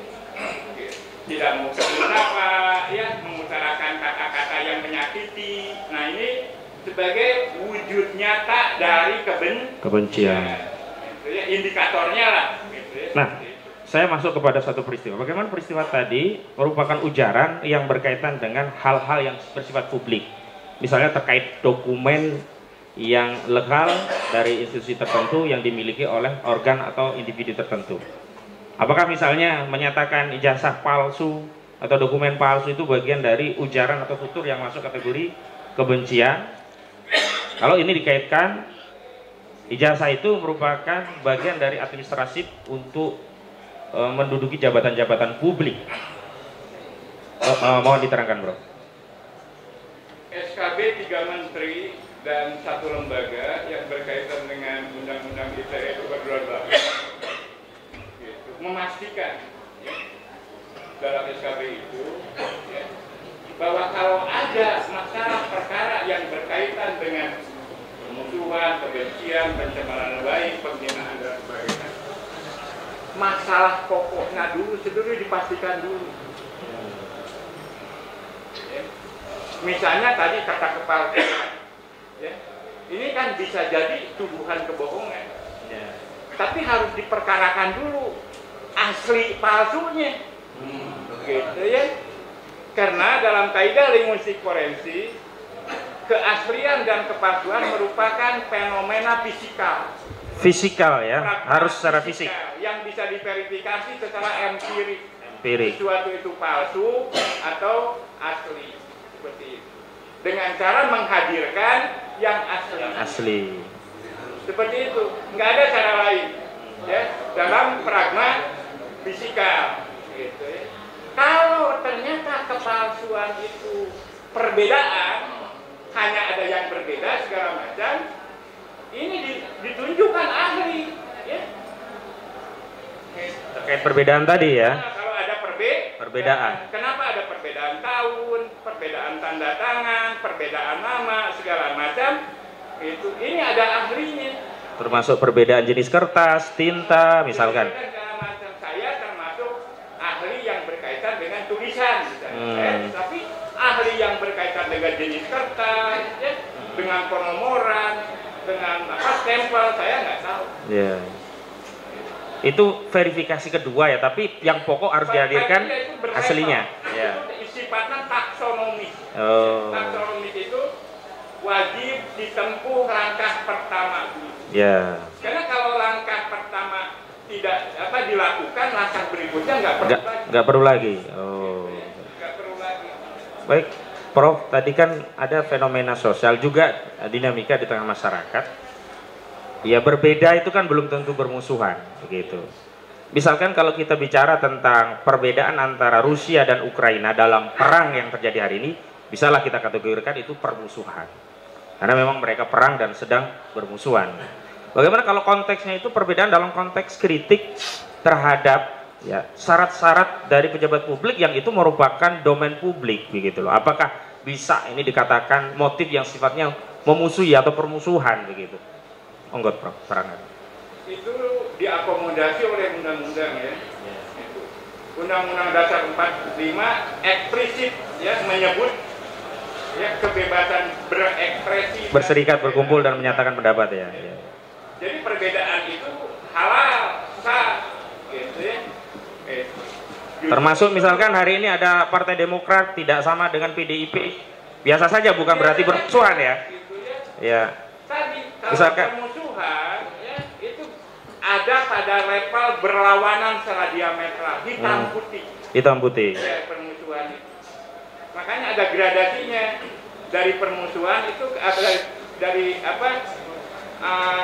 [SPEAKER 2] Tidak mau apa ya, mengutarakan kata-kata yang menyakiti. Nah, ini sebagai wujud nyata dari kebencian. Itu ya, indikatornya lah. Gitu ya.
[SPEAKER 1] Nah, saya masuk kepada satu peristiwa. Bagaimana peristiwa tadi merupakan ujaran yang berkaitan dengan hal-hal yang bersifat publik. Misalnya terkait dokumen yang legal dari institusi tertentu yang dimiliki oleh organ atau individu tertentu. Apakah misalnya menyatakan ijazah palsu atau dokumen palsu itu bagian dari ujaran atau tutur yang masuk kategori kebencian? Kalau ini dikaitkan, ijazah itu merupakan bagian dari administrasi untuk menduduki jabatan-jabatan publik. Mohon diterangkan, Bro.
[SPEAKER 2] SKB 3 menteri dan 1 lembaga yang berkaitan dengan Undang-Undang ITE nomor 28 gitu, memastikan ya, dalam SKB itu ya, bahwa kalau ada masalah perkara yang berkaitan dengan permusuhan, kebencian, pencemaran baik, penghinaan dan sebagainya, masalah pokoknya dulu dipastikan dulu. Ya. Misalnya tadi kata kepalsuan, ya, ini kan bisa jadi tuduhan kebohongan, ya. Tapi harus diperkarakan dulu asli palsunya, gitu ya. Karena dalam kaidah linguistik forensik, keaslian dan kepalsuan merupakan fenomena fisikal
[SPEAKER 1] ya, harus secara fisik
[SPEAKER 2] yang bisa diverifikasi secara empirik. Sesuatu itu palsu atau asli, seperti itu. Dengan cara menghadirkan yang asli. Seperti itu, nggak ada cara lain ya dalam pragma fisikal gitu ya. Kalau ternyata kepalsuan itu perbedaan, hanya ada yang berbeda segala macam, ini ditunjukkan ahli, ya.
[SPEAKER 1] Terkait perbedaan tadi ya.
[SPEAKER 2] Nah, kalau ada
[SPEAKER 1] Perbedaan.
[SPEAKER 2] kenapa ada perbedaan tahun, perbedaan tanda tangan, perbedaan nama, segala macam, itu ini ada ahlinya.
[SPEAKER 1] Termasuk perbedaan jenis kertas, tinta, misalkan.
[SPEAKER 2] Segala macam. Saya termasuk ahli yang berkaitan dengan tulisan, tapi ahli yang berkaitan dengan jenis kertas, ya, dengan penomoran, dengan stempel, saya nggak tahu.
[SPEAKER 1] Ya. Itu verifikasi kedua ya, tapi yang pokok harus dihadirkan aslinya. Ya.
[SPEAKER 2] Itu sifatnya taksonomis.
[SPEAKER 1] Oh.
[SPEAKER 2] Taksonomis itu wajib ditempuh langkah pertama dulu.
[SPEAKER 1] Ya.
[SPEAKER 2] Karena kalau langkah pertama tidak dilakukan, langkah berikutnya
[SPEAKER 1] nggak perlu lagi. Oh.
[SPEAKER 2] Nggak perlu lagi.
[SPEAKER 1] Baik, Prof. Tadi kan ada fenomena sosial juga, dinamika di tengah masyarakat. Ya berbeda itu kan belum tentu bermusuhan, begitu. Misalkan kalau kita bicara tentang perbedaan antara Rusia dan Ukraina dalam perang yang terjadi hari ini, bisalah kita kategorikan itu permusuhan. Karena memang mereka perang dan sedang bermusuhan. Bagaimana kalau konteksnya itu perbedaan dalam konteks kritik terhadap ya syarat-syarat dari pejabat publik yang itu merupakan domain publik, begitu loh. Apakah bisa ini dikatakan motif yang sifatnya memusuhi atau permusuhan, begitu? Onggot, Prof, perangan.
[SPEAKER 2] Itu diakomodasi oleh undang-undang ya. Undang-Undang Dasar 45 eksplisit ya menyebut ya kebebasan berekspresi,
[SPEAKER 1] berserikat, berkumpul dan menyatakan pendapat ya. Ya.
[SPEAKER 2] Jadi perbedaan itu halal, sah, gitu ya.
[SPEAKER 1] Termasuk misalkan hari ini ada Partai Demokrat tidak sama dengan PDIP, biasa saja, bukan berarti bermusuhan ya.
[SPEAKER 2] Gitu ya.
[SPEAKER 1] Ya.
[SPEAKER 2] Tadi kalau
[SPEAKER 1] Misalkan
[SPEAKER 2] permusuhan ya, itu ada pada level berlawanan secara diametral, hitam putih.
[SPEAKER 1] Hitam putih.
[SPEAKER 2] Ya, permusuhan itu. Makanya ada gradasinya. Dari permusuhan itu dari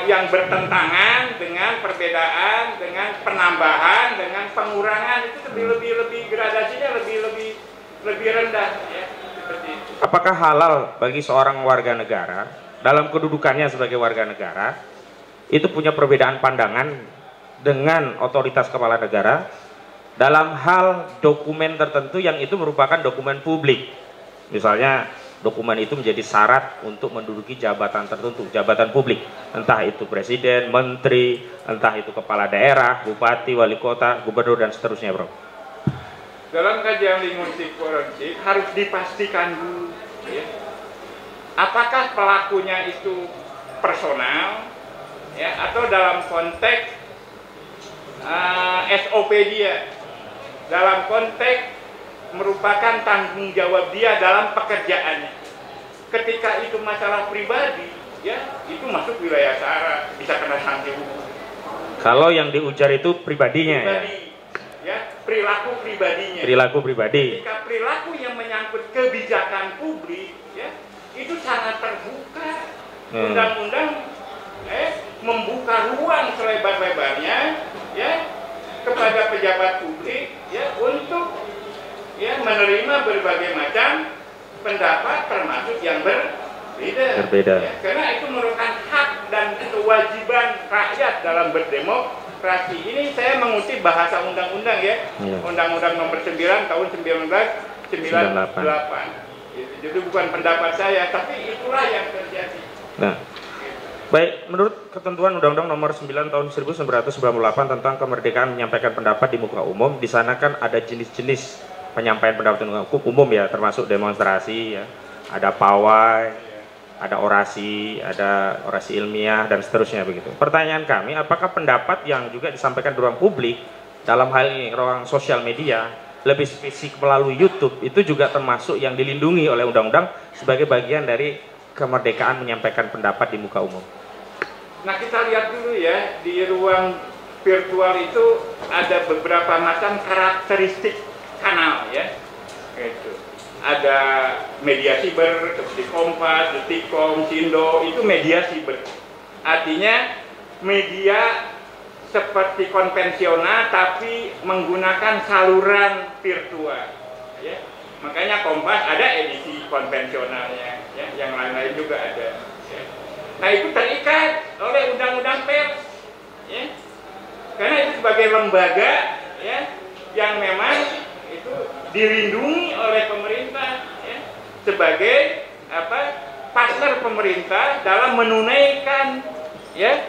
[SPEAKER 2] yang bertentangan dengan perbedaan, dengan penambahan, dengan pengurangan, itu lebih gradasinya lebih rendah ya, seperti itu.
[SPEAKER 1] Apakah halal bagi seorang warga negara dalam kedudukannya sebagai warga negara itu punya perbedaan pandangan dengan otoritas kepala negara dalam hal dokumen tertentu yang itu merupakan dokumen publik? Misalnya dokumen itu menjadi syarat untuk menduduki jabatan tertentu, jabatan publik, entah itu presiden, menteri, entah itu kepala daerah, bupati, wali kota, gubernur dan seterusnya, Bro.
[SPEAKER 2] Dalam kajian linguistik forensik harus dipastikan dulu ya, apakah pelakunya itu personal ya, atau dalam konteks SOP dia, dalam konteks merupakan tanggung jawab dia dalam pekerjaannya. Ketika itu masalah pribadi ya, itu masuk wilayah sara, bisa kena sanksi hukum.
[SPEAKER 1] Kalau yang diujar itu pribadinya
[SPEAKER 2] ya, perilaku pribadinya.
[SPEAKER 1] Perilaku pribadi.
[SPEAKER 2] Ketika perilaku yang menyangkut kebijakan publik ya, itu sangat terbuka. Undang-undang membuka ruang selebar-lebarnya ya kepada pejabat publik ya untuk ya menerima berbagai macam pendapat termasuk yang berbeda. Ya, karena itu merupakan hak dan kewajiban rakyat dalam berdemokrasi. Ini saya mengutip bahasa undang-undang ya. Undang-Undang Nomor 9 tahun 1998. Jadi bukan pendapat saya, tapi itulah yang terjadi.
[SPEAKER 1] Nah, baik, menurut ketentuan Undang-Undang Nomor 9 tahun 1998 tentang kemerdekaan menyampaikan pendapat di muka umum, di sana kan ada jenis-jenis penyampaian pendapat umum ya, termasuk demonstrasi ya, ada pawai, ada orasi ilmiah dan seterusnya begitu. Pertanyaan kami, apakah pendapat yang juga disampaikan di ruang publik dalam hal ini ruang sosial media, lebih spesifik melalui YouTube, itu juga termasuk yang dilindungi oleh undang-undang sebagai bagian dari kemerdekaan menyampaikan pendapat di muka umum?
[SPEAKER 2] Nah, kita lihat dulu ya, di ruang virtual itu ada beberapa macam karakteristik kanal ya. Itu ada media siber seperti Kompas, Detikcom, Sindo, itu media siber. Artinya media seperti konvensional tapi menggunakan saluran virtual ya. Makanya Kompas ada edisi konvensionalnya ya, yang lain-lain juga ada ya. Nah, itu terikat oleh undang-undang pers, ya. Karena itu sebagai lembaga, ya, yang memang itu dilindungi oleh pemerintah, ya, sebagai partner pemerintah dalam menunaikan, ya,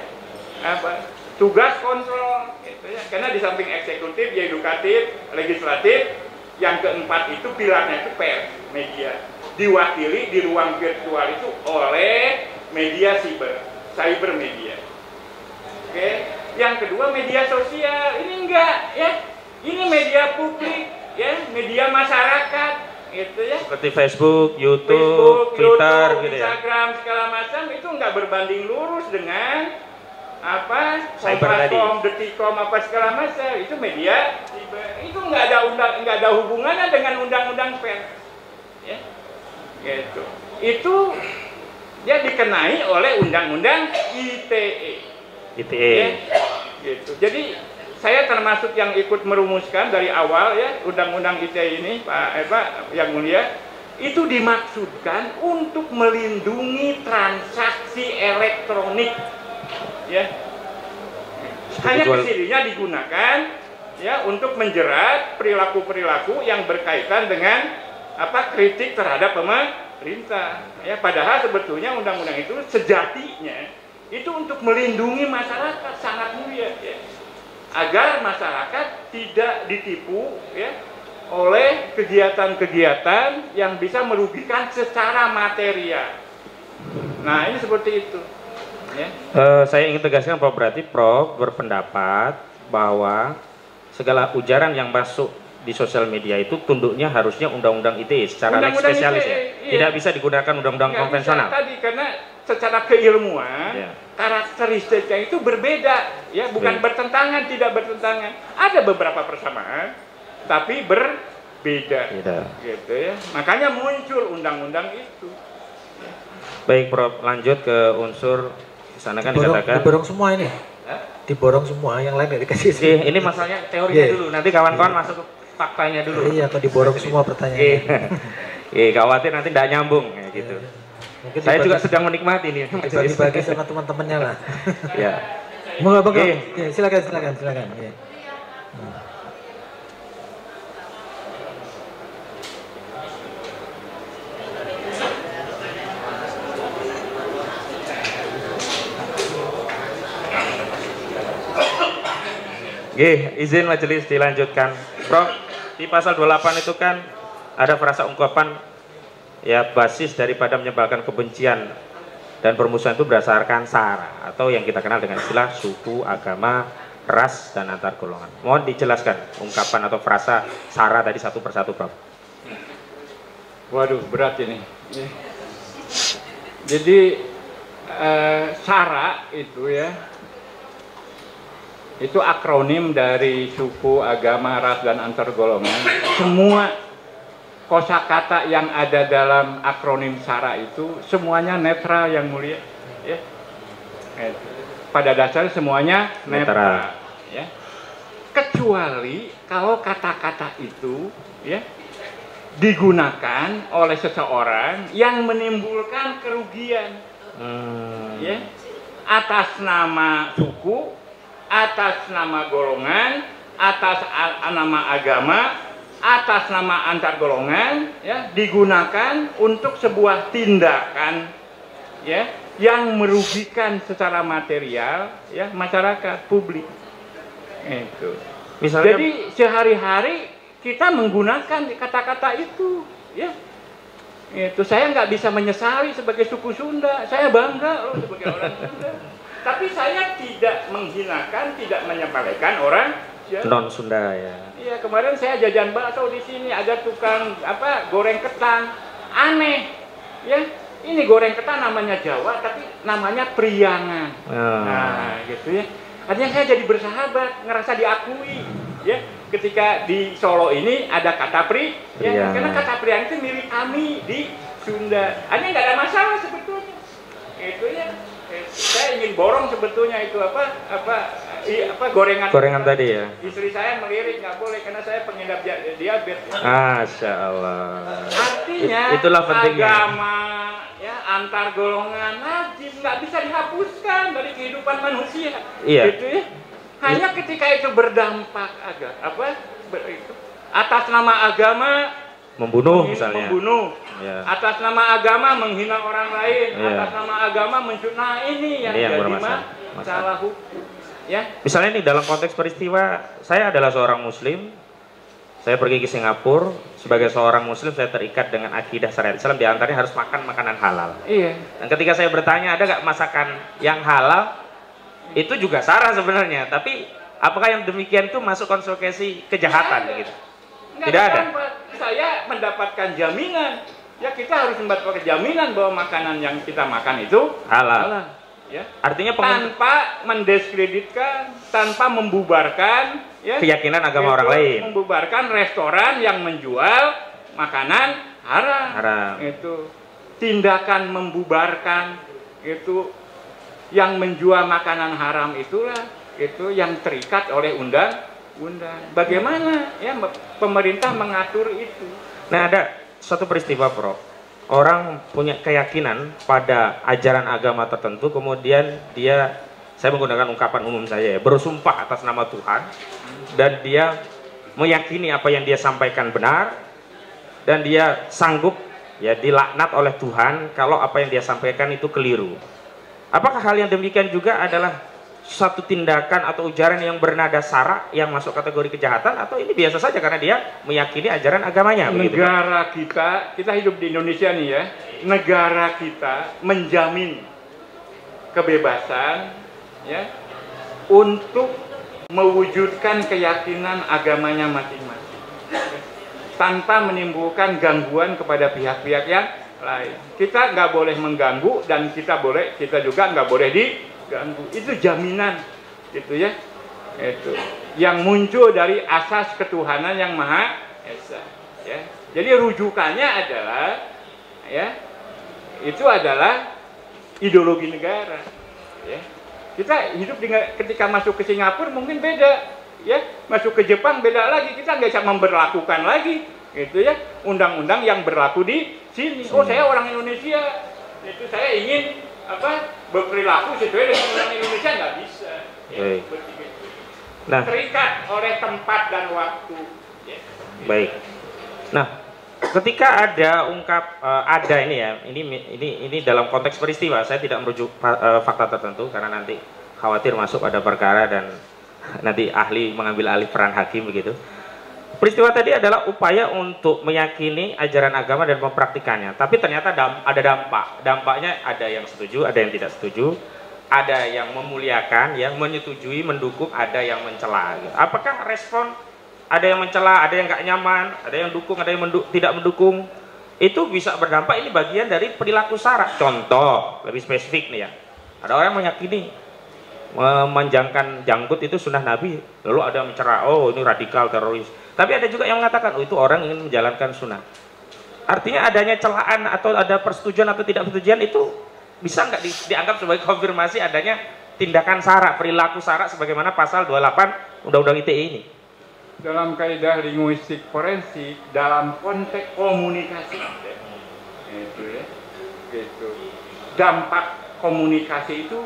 [SPEAKER 2] tugas kontrol, gitu ya. Karena di samping eksekutif, edukatif, legislatif, yang keempat itu pilarnya itu pers, media, diwakili di ruang virtual itu oleh media cyber media. Oke, yang kedua media sosial, ini enggak, ya, ini media publik, ya, media masyarakat, gitu ya.
[SPEAKER 1] Seperti Facebook, YouTube, Twitter, gitu ya.
[SPEAKER 2] Instagram, segala macam itu enggak berbanding lurus dengan
[SPEAKER 1] cyber tadi,
[SPEAKER 2] Detikcom, apa segala macam, itu media, itu nggak ada hubungannya dengan undang-undang pers, ya, gitu. Itu dia dikenai oleh undang-undang ITE, ya, gitu. Jadi saya termasuk yang ikut merumuskan dari awal, ya, undang-undang ITE ini, Pak yang mulia, itu dimaksudkan untuk melindungi transaksi elektronik, ya, hanya kesininya digunakan, ya, untuk menjerat perilaku-perilaku yang berkaitan dengan kritik terhadap pemerintah, ya. Padahal sebetulnya undang-undang itu sejatinya itu untuk melindungi masyarakat, sangat mulia, ya, agar masyarakat tidak ditipu, ya, oleh kegiatan-kegiatan yang bisa merugikan secara material. Nah, ini seperti itu. Ya.
[SPEAKER 1] Saya ingin tegaskan, Prof, berarti Prof berpendapat bahwa segala ujaran yang masuk di sosial media itu tunduknya harusnya undang-undang ITE secara spesialis, ya? Iya. Tidak bisa digunakan undang-undang konvensional.
[SPEAKER 2] Tadi karena secara keilmuan, ya, karakteristiknya itu berbeda, ya, bukan bertentangan, tidak bertentangan. Ada beberapa persamaan, tapi berbeda, gitu ya. Makanya muncul undang-undang itu.
[SPEAKER 1] Baik, Prof, lanjut ke unsur sana kan dikatakan
[SPEAKER 3] diborong semua ini. Diborong semua, yang lain nggak dikasih.
[SPEAKER 1] Ini masalahnya teorinya dulu, nanti kawan-kawan masuk ke faktanya dulu.
[SPEAKER 3] Iya, atau diborong semua pertanyaannya.
[SPEAKER 1] Khawatir nanti tidak nyambung, ya, gitu.
[SPEAKER 3] Mungkin
[SPEAKER 1] saya juga sedang menikmati ini.
[SPEAKER 3] Dibagi sama teman-temannya lah.
[SPEAKER 1] Ya.
[SPEAKER 3] Moga-moga. Silakan. Ya.
[SPEAKER 1] Izin majelis dilanjutkan. Prof, di pasal 28 itu kan ada frasa ungkapan, ya, basis daripada menyebarkan kebencian dan permusuhan itu berdasarkan sara atau yang kita kenal dengan istilah suku, agama, ras, dan antar golongan. Mohon dijelaskan ungkapan atau frasa sara tadi satu persatu, Prof.
[SPEAKER 2] Waduh, berat ini. Jadi sara itu, ya, itu akronim dari suku, agama, ras, dan antar golongan. Semua kosakata yang ada dalam akronim SARA itu semuanya netral, yang mulia, ya. Pada dasarnya semuanya netral, ya. Kecuali kalau kata-kata itu, ya, digunakan oleh seseorang yang menimbulkan kerugian, ya, atas nama suku, atas nama golongan, atas nama agama, atas nama antar golongan, ya, digunakan untuk sebuah tindakan, ya, yang merugikan secara material, ya, masyarakat publik. Itu. Misalnya, jadi sehari-hari kita menggunakan kata-kata itu, ya. Itu saya nggak bisa menyesali sebagai suku Sunda, saya bangga loh sebagai orang Sunda. Tapi saya tidak menghinakan, tidak menyepelekan orang
[SPEAKER 1] non Sunda, ya.
[SPEAKER 2] Iya, kemarin saya jajan bakso di sini, ada tukang goreng ketan, aneh, ya. Ini goreng ketan namanya Jawa, tapi namanya Priangan. Nah, gitu, ya. Artinya saya jadi bersahabat, ngerasa diakui, ya. Ketika di Solo ini ada kata ya, karena kata Priangan itu milik kami di Sunda. Artinya nggak ada masalah sebetulnya, itu, ya. Saya ingin borong sebetulnya itu gorengan
[SPEAKER 1] tadi, ya.
[SPEAKER 2] Istri saya melirik, nggak boleh karena saya pengidap diabetes.
[SPEAKER 1] Masya Allah.
[SPEAKER 2] Artinya
[SPEAKER 1] itulah pentingnya.
[SPEAKER 2] Agama, ya, antar golongan najis nggak bisa dihapuskan dari kehidupan manusia.
[SPEAKER 1] Iya.
[SPEAKER 2] Gitu ya. Hanya ketika itu berdampak atas nama agama
[SPEAKER 1] Membunuh misalnya. Ya.
[SPEAKER 2] Atas nama agama menghina orang lain,
[SPEAKER 1] Ya.
[SPEAKER 2] atas nama agama nah ini yang
[SPEAKER 1] Ini yang
[SPEAKER 2] jadi
[SPEAKER 1] bermasalah.
[SPEAKER 2] masalah hukum. Ya.
[SPEAKER 1] Misalnya nih dalam konteks peristiwa, saya adalah seorang muslim, saya pergi ke Singapura, sebagai seorang muslim saya terikat dengan akidah syariat Islam, di antaranya harus makan makanan halal.
[SPEAKER 2] Iya.
[SPEAKER 1] Dan ketika saya bertanya ada nggak masakan yang halal, itu juga sara sebenarnya, tapi apakah yang demikian itu masuk konsekuensi kejahatan gitu? Tidak ada.
[SPEAKER 2] Saya mendapatkan jaminan. Ya kita harus mendapatkan jaminan bahwa makanan yang kita makan itu
[SPEAKER 1] Halal.
[SPEAKER 2] Ya.
[SPEAKER 1] Artinya
[SPEAKER 2] Tanpa mendiskreditkan, tanpa membubarkan ya,
[SPEAKER 1] keyakinan agama orang lain.
[SPEAKER 2] membubarkan restoran yang menjual makanan haram.
[SPEAKER 1] Haram.
[SPEAKER 2] Itu tindakan membubarkan itu yang menjual makanan haram itulah itu yang terikat oleh undang-undang. Bagaimana ya pemerintah mengatur itu?
[SPEAKER 1] Nah, ada suatu peristiwa, Prof. Orang punya keyakinan pada ajaran agama tertentu, kemudian saya menggunakan ungkapan umum saya ya, bersumpah atas nama Tuhan, dan dia meyakini apa yang dia sampaikan benar, dan dia sanggup ya dilaknat oleh Tuhan kalau apa yang dia sampaikan itu keliru. Apakah hal yang demikian juga adalah satu tindakan atau ujaran yang bernada sara yang masuk kategori kejahatan, atau ini biasa saja karena dia meyakini ajaran agamanya?
[SPEAKER 2] Negara kita hidup di Indonesia nih ya, negara kita menjamin kebebasan ya untuk mewujudkan keyakinan agamanya masing-masing tanpa menimbulkan gangguan kepada pihak-pihak yang lain. Kita nggak boleh mengganggu dan kita juga nggak boleh diganggu. Itu jaminan, gitu ya. Itu yang muncul dari asas ketuhanan yang Maha Esa. Ya. Jadi rujukannya adalah, ya, itu adalah ideologi negara. Ya. Kita hidup ketika masuk ke Singapura mungkin beda, ya. Masuk ke Jepang beda lagi. Kita nggak bisa memberlakukan lagi, gitu ya, undang-undang yang berlaku di sini. Oh, saya orang Indonesia, itu saya ingin berperilaku sesuai dengan orang Indonesia, nggak bisa. Ya,
[SPEAKER 1] nah,
[SPEAKER 2] terikat oleh tempat dan waktu. Ya.
[SPEAKER 1] Baik. Nah, ketika ada ada ini ya, ini dalam konteks peristiwa, saya tidak merujuk fakta tertentu karena nanti khawatir masuk pada perkara dan nanti ahli mengambil alih peran hakim begitu. Peristiwa tadi adalah upaya untuk meyakini ajaran agama dan mempraktikannya, tapi ternyata ada dampaknya, ada yang setuju, ada yang tidak setuju, ada yang memuliakan, yang menyetujui, mendukung, ada yang mencela. Apakah respon ada yang mencela, ada yang nggak nyaman, ada yang dukung, ada yang tidak mendukung, itu bisa berdampak? Ini bagian dari perilaku sara. Contoh lebih spesifik nih ya, ada orang meyakini memanjangkan janggut itu sunnah Nabi, lalu ada yang mencela, oh ini radikal teroris. Tapi ada juga yang mengatakan, oh itu orang ingin menjalankan sunnah. Artinya adanya celaan atau ada persetujuan atau tidak persetujuan itu bisa nggak dianggap sebagai konfirmasi adanya tindakan sara, perilaku sara sebagaimana pasal 28 Undang-Undang ITE ini?
[SPEAKER 2] Dalam kaidah linguistik forensik, dalam konteks komunikasi, itu ya, gitu. Dampak komunikasi itu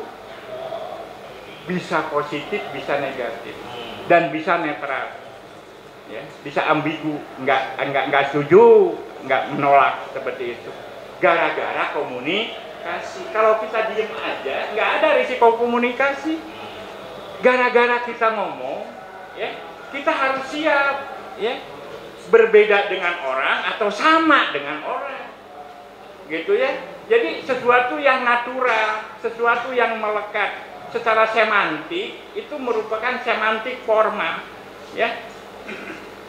[SPEAKER 2] bisa positif, bisa negatif, dan bisa netral. Ya, bisa ambigu, nggak setuju, nggak menolak seperti itu. Gara-gara komunikasi. Kalau kita diem aja, nggak ada risiko komunikasi. Gara-gara kita ngomong, ya, kita harus siap, ya, berbeda dengan orang atau sama dengan orang, gitu ya. Jadi sesuatu yang natural, sesuatu yang melekat secara semantik itu merupakan semantik formal, ya.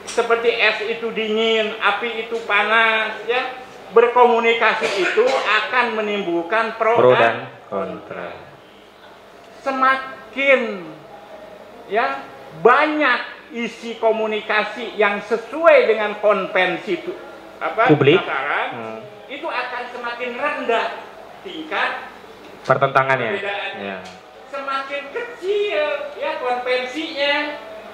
[SPEAKER 2] Seperti es itu dingin, api itu panas, ya. Berkomunikasi itu akan menimbulkan pro dan kontra. Semakin ya banyak isi komunikasi yang sesuai dengan konvensi
[SPEAKER 1] publik,
[SPEAKER 2] itu akan semakin rendah tingkat
[SPEAKER 1] pertentangannya.
[SPEAKER 2] Ya. Semakin kecil ya konvensinya,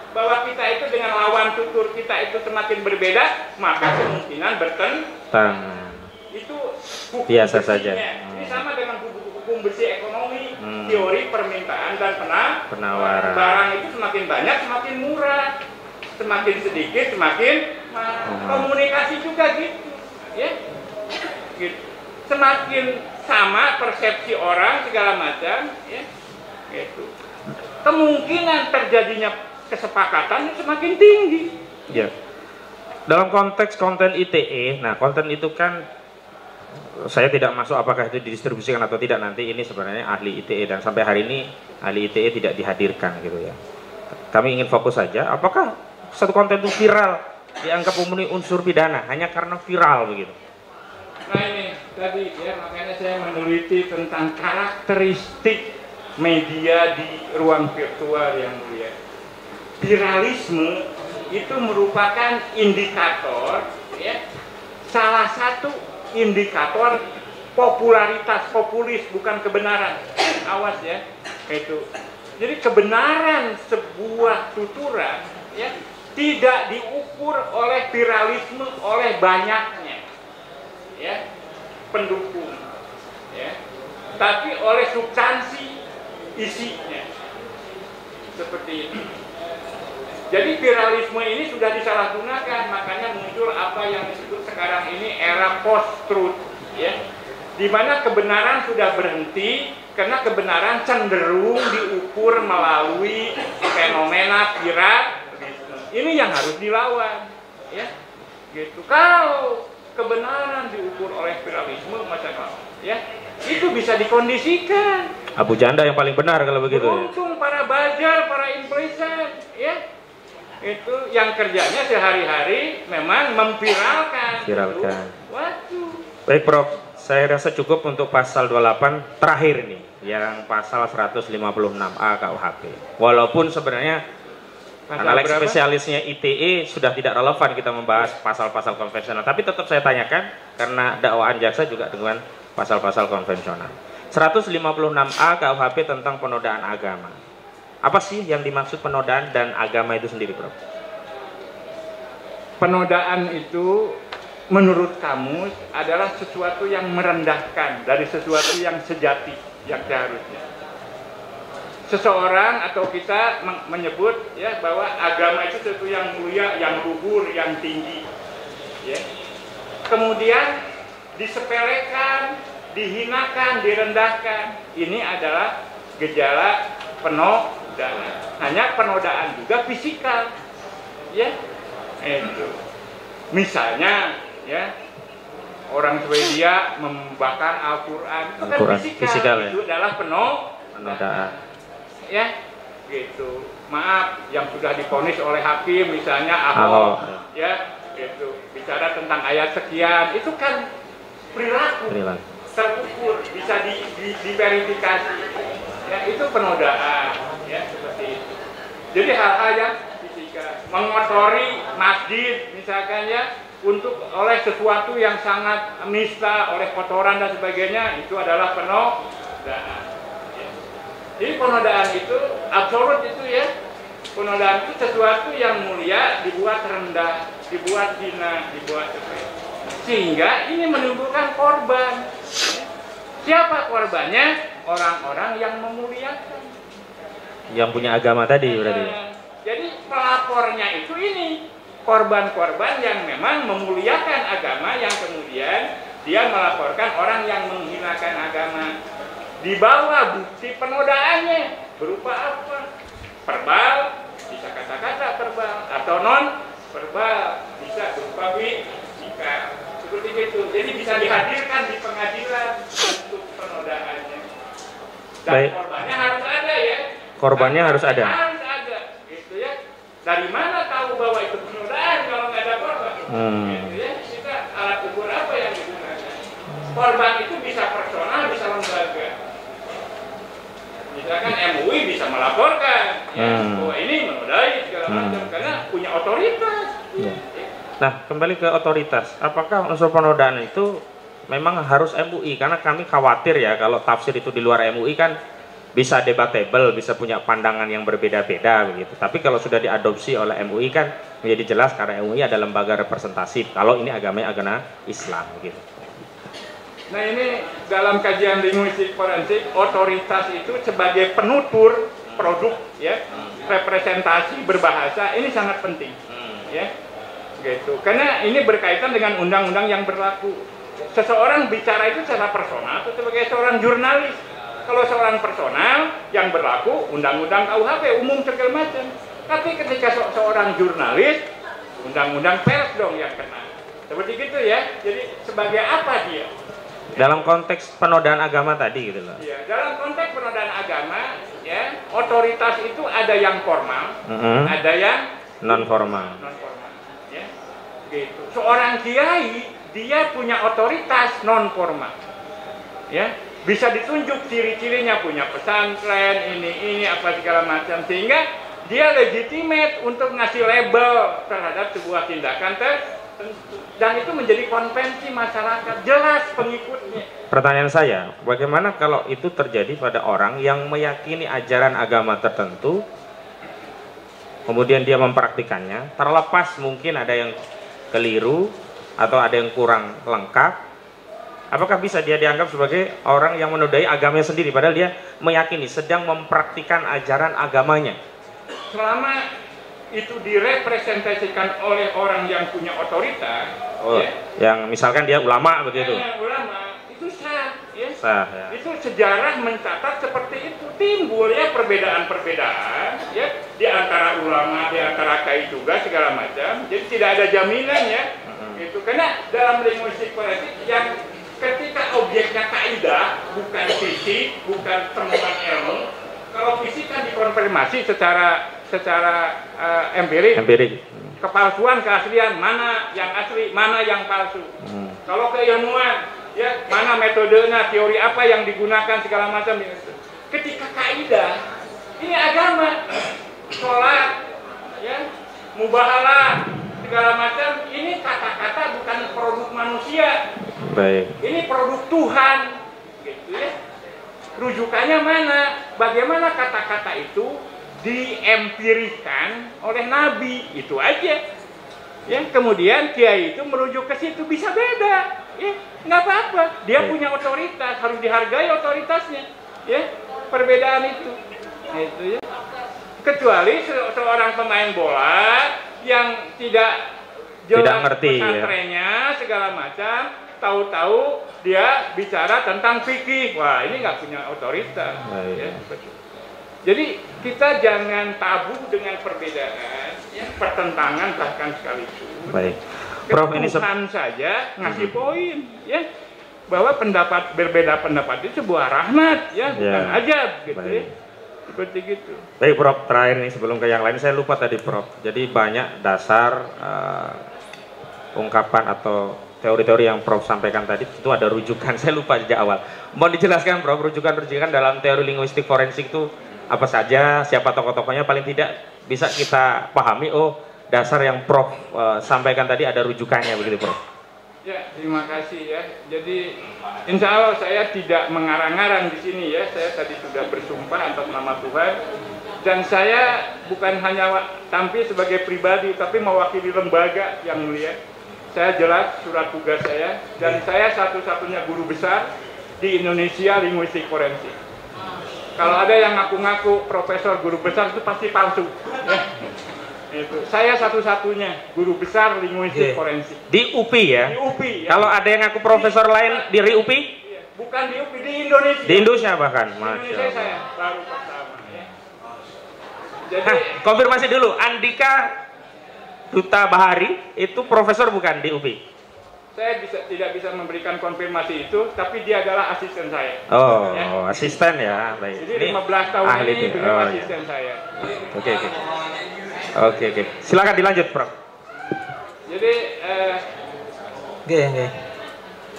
[SPEAKER 2] bahwa kita itu dengan lawan tutur kita itu semakin berbeda, maka kemungkinan bertentangan. itu hukum
[SPEAKER 1] biasa
[SPEAKER 2] bersihnya.
[SPEAKER 1] saja.
[SPEAKER 2] Ini sama dengan hukum bersih ekonomi, teori permintaan dan penawaran. Barang itu semakin banyak semakin murah, semakin sedikit semakin komunikasi juga gitu, ya. Gitu. Semakin sama persepsi orang segala macam, ya. Gitu. Kemungkinan terjadinya kesepakatan semakin tinggi.
[SPEAKER 1] Ya. Dalam konteks konten ITE, nah konten itu kan saya tidak masuk apakah itu didistribusikan atau tidak, nanti ini sebenarnya ahli ITE dan sampai hari ini ahli ITE tidak dihadirkan gitu ya. Kami ingin fokus saja, apakah satu konten itu viral dianggap memenuhi unsur pidana hanya karena viral begitu?
[SPEAKER 2] Nah ini tadi ya, makanya saya meneliti tentang karakteristik media di ruang virtual yang mulia. Viralisme itu merupakan indikator, ya, salah satu indikator popularitas, populis, bukan kebenaran. Awas ya, itu. Jadi kebenaran sebuah tuturan, ya, tidak diukur oleh viralisme, oleh banyaknya, ya, pendukung, ya, tapi oleh substansi isinya, seperti itu. Jadi viralisme ini sudah disalahgunakan, makanya muncul apa yang disebut sekarang ini era post-truth, ya, di mana kebenaran sudah berhenti karena kebenaran cenderung diukur melalui fenomena viralisme. Ini yang harus dilawan, ya, gitu. Kalau kebenaran diukur oleh viralisme macam apa, ya, itu bisa dikondisikan.
[SPEAKER 1] Abu Janda yang paling benar kalau begitu.
[SPEAKER 2] Beruntung para buzzer, para influencer, ya. Itu yang kerjanya sehari-hari memang memviralkan.
[SPEAKER 1] Viralkan.
[SPEAKER 2] Waduh.
[SPEAKER 1] Baik Prof, saya rasa cukup untuk pasal 28 terakhir nih, yang pasal 156A KUHP. Walaupun sebenarnya analis spesialisnya ITE sudah tidak relevan kita membahas pasal-pasal konvensional, tapi tetap saya tanyakan karena dakwaan jaksa juga dengan pasal-pasal konvensional. 156A KUHP tentang penodaan agama. Apa sih yang dimaksud penodaan dan agama itu sendiri, Prof?
[SPEAKER 2] Penodaan itu menurut kamu adalah sesuatu yang merendahkan dari sesuatu yang sejati, yang seharusnya. Seseorang atau kita menyebut, ya, bahwa agama itu sesuatu yang mulia, yang luhur, yang tinggi, ya. Kemudian disepelekan, dihinakan, direndahkan. Ini adalah gejala penodaan. Hanya penodaan juga fisikal, ya. Itu. Misalnya, ya, orang Swedia membakar Al-Quran, itu kan fisikal, ya? Itu adalah penodaan, ya, gitu. Maaf, yang sudah divonis oleh hakim, misalnya Ahok, ya, itu bicara tentang ayat sekian, itu kan perilaku. Terukur, bisa diverifikasi, ya, itu penodaan, ya, seperti itu. Jadi hal-hal yang fisika, mengotori masjid misalkan, ya, untuk oleh sesuatu yang sangat nista, oleh kotoran dan sebagainya, itu adalah penodaan, ya. Jadi penodaan itu absolut itu, ya, penodaan itu sesuatu yang mulia dibuat rendah, dibuat hina, dibuat seperti, sehingga ini menimbulkan korban. Siapa korbannya? Orang-orang yang memuliakan,
[SPEAKER 1] yang punya agama tadi berarti.
[SPEAKER 2] Jadi pelapornya itu ini korban-korban yang memang memuliakan agama, yang kemudian dia melaporkan orang yang menghinakan agama. Dibawa bukti penodaannya berupa apa? Verbal, bisa kata-kata verbal, atau non verbal, bisa berupa fisika. Seperti itu. Jadi bisa dihadirkan di pengadilan untuk penodaannya. Dan
[SPEAKER 1] baik,
[SPEAKER 2] korbannya harus ada, ya.
[SPEAKER 1] Korbannya harus ada.
[SPEAKER 2] Harus ada, gitu, ya. Dari mana tahu bahwa itu penodaan kalau nggak ada korban? Gitu, ya. Kita alat ukur apa yang digunakan? Korban itu bisa personal, bisa lembaga. Misalkan MUI bisa melaporkan, ya, bahwa ini menodai segala macam karena punya otoritas.
[SPEAKER 1] Ya. Nah, kembali ke otoritas. Apakah unsur penodaan itu memang harus MUI? Karena kami khawatir, ya, kalau tafsir itu di luar MUI kan bisa debatable, bisa punya pandangan yang berbeda-beda begitu. Tapi kalau sudah diadopsi oleh MUI kan menjadi jelas karena MUI ada lembaga representatif. Kalau ini agamanya agama Islam begitu.
[SPEAKER 2] Nah ini dalam kajian linguistik forensik, otoritas itu sebagai penutur produk, ya, representasi berbahasa ini sangat penting, ya, gitu. Karena ini berkaitan dengan undang-undang yang berlaku. Seseorang bicara itu secara personal atau sebagai seorang jurnalis. Kalau seorang personal yang berlaku undang-undang KUHP umum segala macam. Tapi ketika seorang jurnalis, undang-undang pers dong yang kena. Seperti gitu ya. Jadi sebagai apa dia?
[SPEAKER 1] Dalam konteks penodaan agama tadi gitu loh.
[SPEAKER 2] Ya, dalam konteks penodaan agama, ya, otoritas itu ada yang formal, ada yang
[SPEAKER 1] non formal.
[SPEAKER 2] Ya, gitu. Seorang kiai dia punya otoritas non formal, ya, bisa ditunjuk ciri-cirinya, punya pesantren, ini apa segala macam, sehingga dia legitimate untuk ngasih label terhadap sebuah tindakan tertentu. Dan itu menjadi konvensi masyarakat, jelas pengikutnya.
[SPEAKER 1] Pertanyaan saya, bagaimana kalau itu terjadi pada orang yang meyakini ajaran agama tertentu, kemudian dia mempraktikannya, terlepas mungkin ada yang keliru atau ada yang kurang lengkap, apakah bisa dia dianggap sebagai orang yang menodai agamanya sendiri, padahal dia meyakini sedang mempraktikkan ajaran agamanya?
[SPEAKER 2] Selama itu direpresentasikan oleh orang yang punya otoritas, ya,
[SPEAKER 1] yang misalkan dia ulama begitu.
[SPEAKER 2] Ulama itu sah, ya.
[SPEAKER 1] Sah, ya.
[SPEAKER 2] Itu sejarah mencatat seperti itu, timbul ya perbedaan-perbedaan, ya, di antara ulama, di antara kiai juga segala macam. Jadi tidak ada jaminan, ya. Itu karena dalam linguistik forensik yang ketika objeknya kaidah, bukan fisik, bukan temuan ilmu. Kalau fisik kan dikonfirmasi secara empirik. Kepalsuan, keaslian, mana yang asli, mana yang palsu. Kalau keilmuan, ya, mana metodenya, teori apa yang digunakan segala macam. Ketika kaidah, ini agama, sholat, ya, mubahalah, segala macam, ini kata-kata bukan produk manusia.
[SPEAKER 1] Baik.
[SPEAKER 2] Ini produk Tuhan, gitu ya. Rujukannya mana? Bagaimana kata-kata itu diempirikan oleh Nabi, itu aja. Ya, kemudian kiai itu merujuk ke situ, bisa beda, ya, nggak apa-apa. Dia punya otoritas, harus dihargai otoritasnya, ya. Perbedaan itu, itu ya. Kecuali seorang pemain bola yang tidak jelas
[SPEAKER 1] ngerti,
[SPEAKER 2] pesantrennya, ya, segala macam, tahu-tahu dia bicara tentang fikih, wah ini nggak punya otoritas. Ya, betul. Jadi kita jangan tabu dengan perbedaan, ya, pertentangan bahkan sekalipun.
[SPEAKER 1] Baik. Prof, ini
[SPEAKER 2] Tuhan saja ngasih poin, ya, bahwa berbeda pendapat itu sebuah rahmat, ya, bukan ajab, gitu. Ya. Seperti gitu.
[SPEAKER 1] Baik, Prof, terakhir nih sebelum ke yang lain, saya lupa tadi, Prof. Jadi banyak dasar ungkapan atau teori-teori yang Prof sampaikan tadi itu ada rujukan. Saya lupa sejak awal. Mohon dijelaskan, Prof, rujukan-rujukan dalam teori linguistik forensik itu apa saja, siapa tokoh-tokohnya, paling tidak bisa kita pahami, oh dasar yang Prof sampaikan tadi ada rujukannya, begitu, Prof.
[SPEAKER 2] Ya, terima kasih, ya. Jadi insya Allah saya tidak mengarang-arang di sini, ya. Saya tadi sudah bersumpah atas nama Tuhan, dan saya bukan hanya tampil sebagai pribadi, tapi mewakili lembaga yang mulia. Saya jelas surat tugas saya, dan saya satu-satunya guru besar di Indonesia linguistik forensik. Kalau ada yang ngaku-ngaku profesor guru besar itu pasti palsu. Ya. Itu. Saya satu-satunya guru besar linguistik forensik.
[SPEAKER 1] Di UPI, ya?
[SPEAKER 2] Di UPI. Ya.
[SPEAKER 1] Kalau ada yang ngaku profesor lain di UPI?
[SPEAKER 2] Bukan di UPI, di Indonesia.
[SPEAKER 1] Di Indonesia bahkan.
[SPEAKER 2] Di Indonesia saya baru pertama. Ya.
[SPEAKER 1] Jadi, konfirmasi dulu, Andika Duta Bahari itu profesor bukan di UPI?
[SPEAKER 2] Saya tidak bisa memberikan konfirmasi itu, tapi dia adalah asisten saya.
[SPEAKER 1] Oh,
[SPEAKER 2] ya.
[SPEAKER 1] Asisten, ya, baik.
[SPEAKER 2] Jadi 15 tahun ini beliau asisten saya.
[SPEAKER 1] Oke. Oke. Silakan dilanjut, Prof.
[SPEAKER 2] Jadi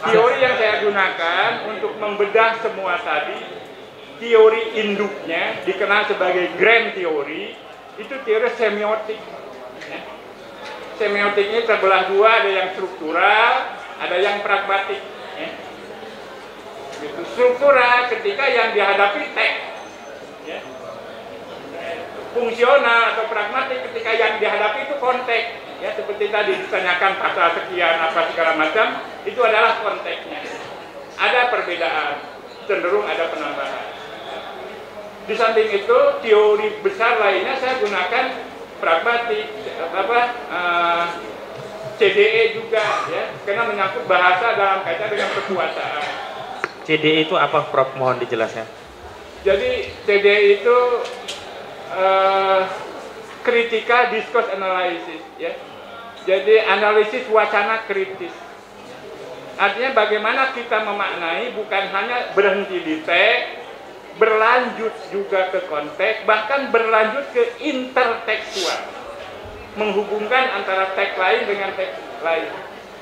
[SPEAKER 2] teori yang saya gunakan untuk membedah semua tadi, teori induknya dikenal sebagai grand teori, itu teori semiotik. Semiotik ini terbelah dua, ada yang struktural, ada yang pragmatik. Ya. Gitu. Struktural ketika yang dihadapi teks, ya. Fungsional atau pragmatik ketika yang dihadapi itu konteks, ya, seperti tadi ditanyakan pasal sekian apa segala macam, itu adalah konteksnya. ada perbedaan, cenderung ada penambahan. Di samping itu, teori besar lainnya saya gunakan pragmatik, CDE juga, ya, karena menyangkut bahasa dalam kaitan dengan kekuasaan.
[SPEAKER 1] CDE itu apa, Prof? Mohon dijelaskan.
[SPEAKER 2] Jadi CDE itu critical discourse analysis, ya. Jadi analisis wacana kritis. Artinya bagaimana kita memaknai, bukan hanya berhenti di teks, berlanjut juga ke konteks, bahkan berlanjut ke intertekstual, menghubungkan antara teks lain dengan teks lain.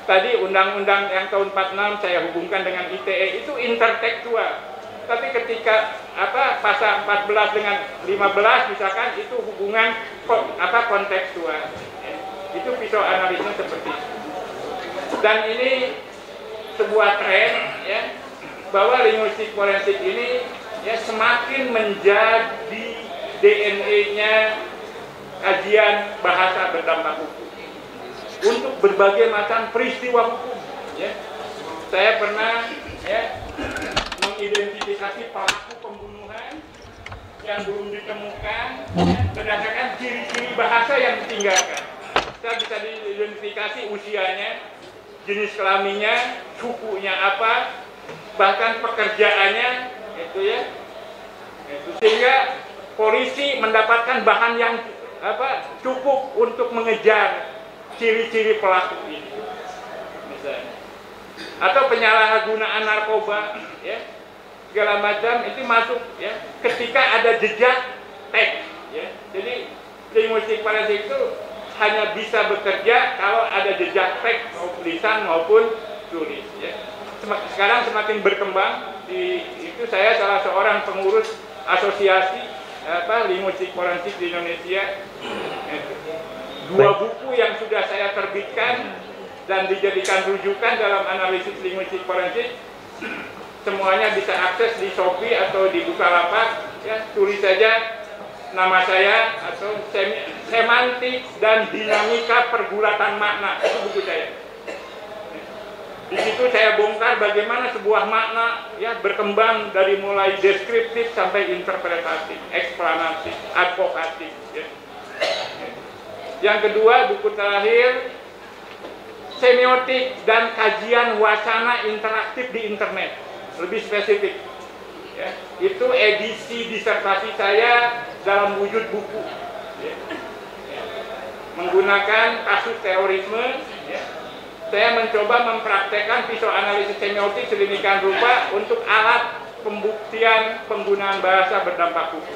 [SPEAKER 2] Tadi undang-undang yang tahun 46 saya hubungkan dengan ITE itu intertekstual. Tapi ketika pasal 14 dengan 15 misalkan itu hubungan kontekstual. Itu pisau analisnya seperti itu. Dan ini sebuah tren, ya, bahwa linguistik forensik ini, ya, semakin menjadi DNA-nya kajian bahasa berdampak hukum untuk berbagai macam peristiwa hukum, ya. Saya pernah, ya, mengidentifikasi pelaku pembunuhan yang belum ditemukan, ya, berdasarkan ciri-ciri bahasa yang ditinggalkan. Saya bisa diidentifikasi usianya, jenis kelaminnya, sukunya apa, bahkan pekerjaannya, itu, ya. Sehingga polisi mendapatkan bahan yang cukup untuk mengejar ciri-ciri pelaku ini, misalnya. Atau penyalahgunaan narkoba, ya, segala macam itu masuk, ya, ketika ada jejak teks, ya. Jadi linguistik forensik itu hanya bisa bekerja kalau ada jejak teks, tulisan maupun tulis, ya. Sekarang semakin berkembang. Itu saya salah seorang pengurus asosiasi linguistik forensik di Indonesia. Dua buku yang sudah saya terbitkan dan dijadikan rujukan dalam analisis linguistik forensik, semuanya bisa akses di Shopee atau di Bukalapak, ya. Tulis saja nama saya atau semantik dan dinamika pergulatan makna, itu buku saya. Di situ saya bongkar bagaimana sebuah makna, ya, berkembang dari mulai deskriptif sampai interpretatif, eksplanatif, advokatif, ya. Yang kedua, buku terakhir, semiotik dan kajian wacana interaktif di internet, lebih spesifik, ya. Itu edisi disertasi saya dalam wujud buku, ya. Menggunakan kasus terorisme, ya. Saya mencoba mempraktekkan pisau analisis semiotik sedemikian rupa untuk alat pembuktian penggunaan bahasa berdampak hukum.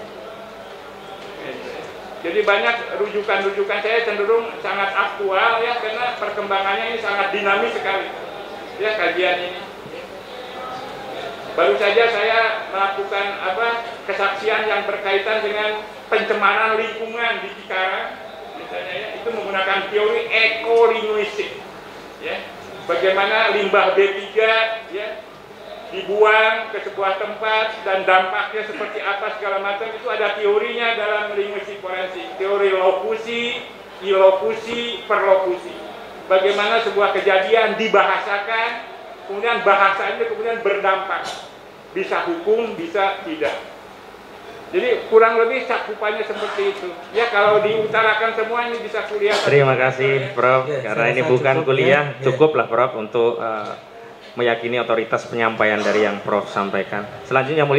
[SPEAKER 2] Jadi banyak rujukan-rujukan saya cenderung sangat aktual, ya, karena perkembangannya ini sangat dinamis sekali, ya, kajian ini. Baru saja saya melakukan kesaksian yang berkaitan dengan pencemaran lingkungan di Cikarang, misalnya, ya, itu menggunakan teori ekolinguistik, ya. Bagaimana limbah B3, ya, dibuang ke sebuah tempat dan dampaknya seperti apa segala macam, itu ada teorinya dalam linguistik forensik. Teori lokusi, ilokusi, perlokusi. Bagaimana sebuah kejadian dibahasakan, kemudian bahasanya kemudian berdampak. Bisa hukum, bisa tidak. Jadi kurang lebih cakupannya seperti itu. Ya, kalau diutarakan semua ini bisa kuliah.
[SPEAKER 1] Terima kasih, Prof. Ya, karena ini bukan kuliah, ya. Cukuplah, Prof, untuk meyakini otoritas penyampaian dari yang Prof sampaikan. Selanjutnya, Mulia.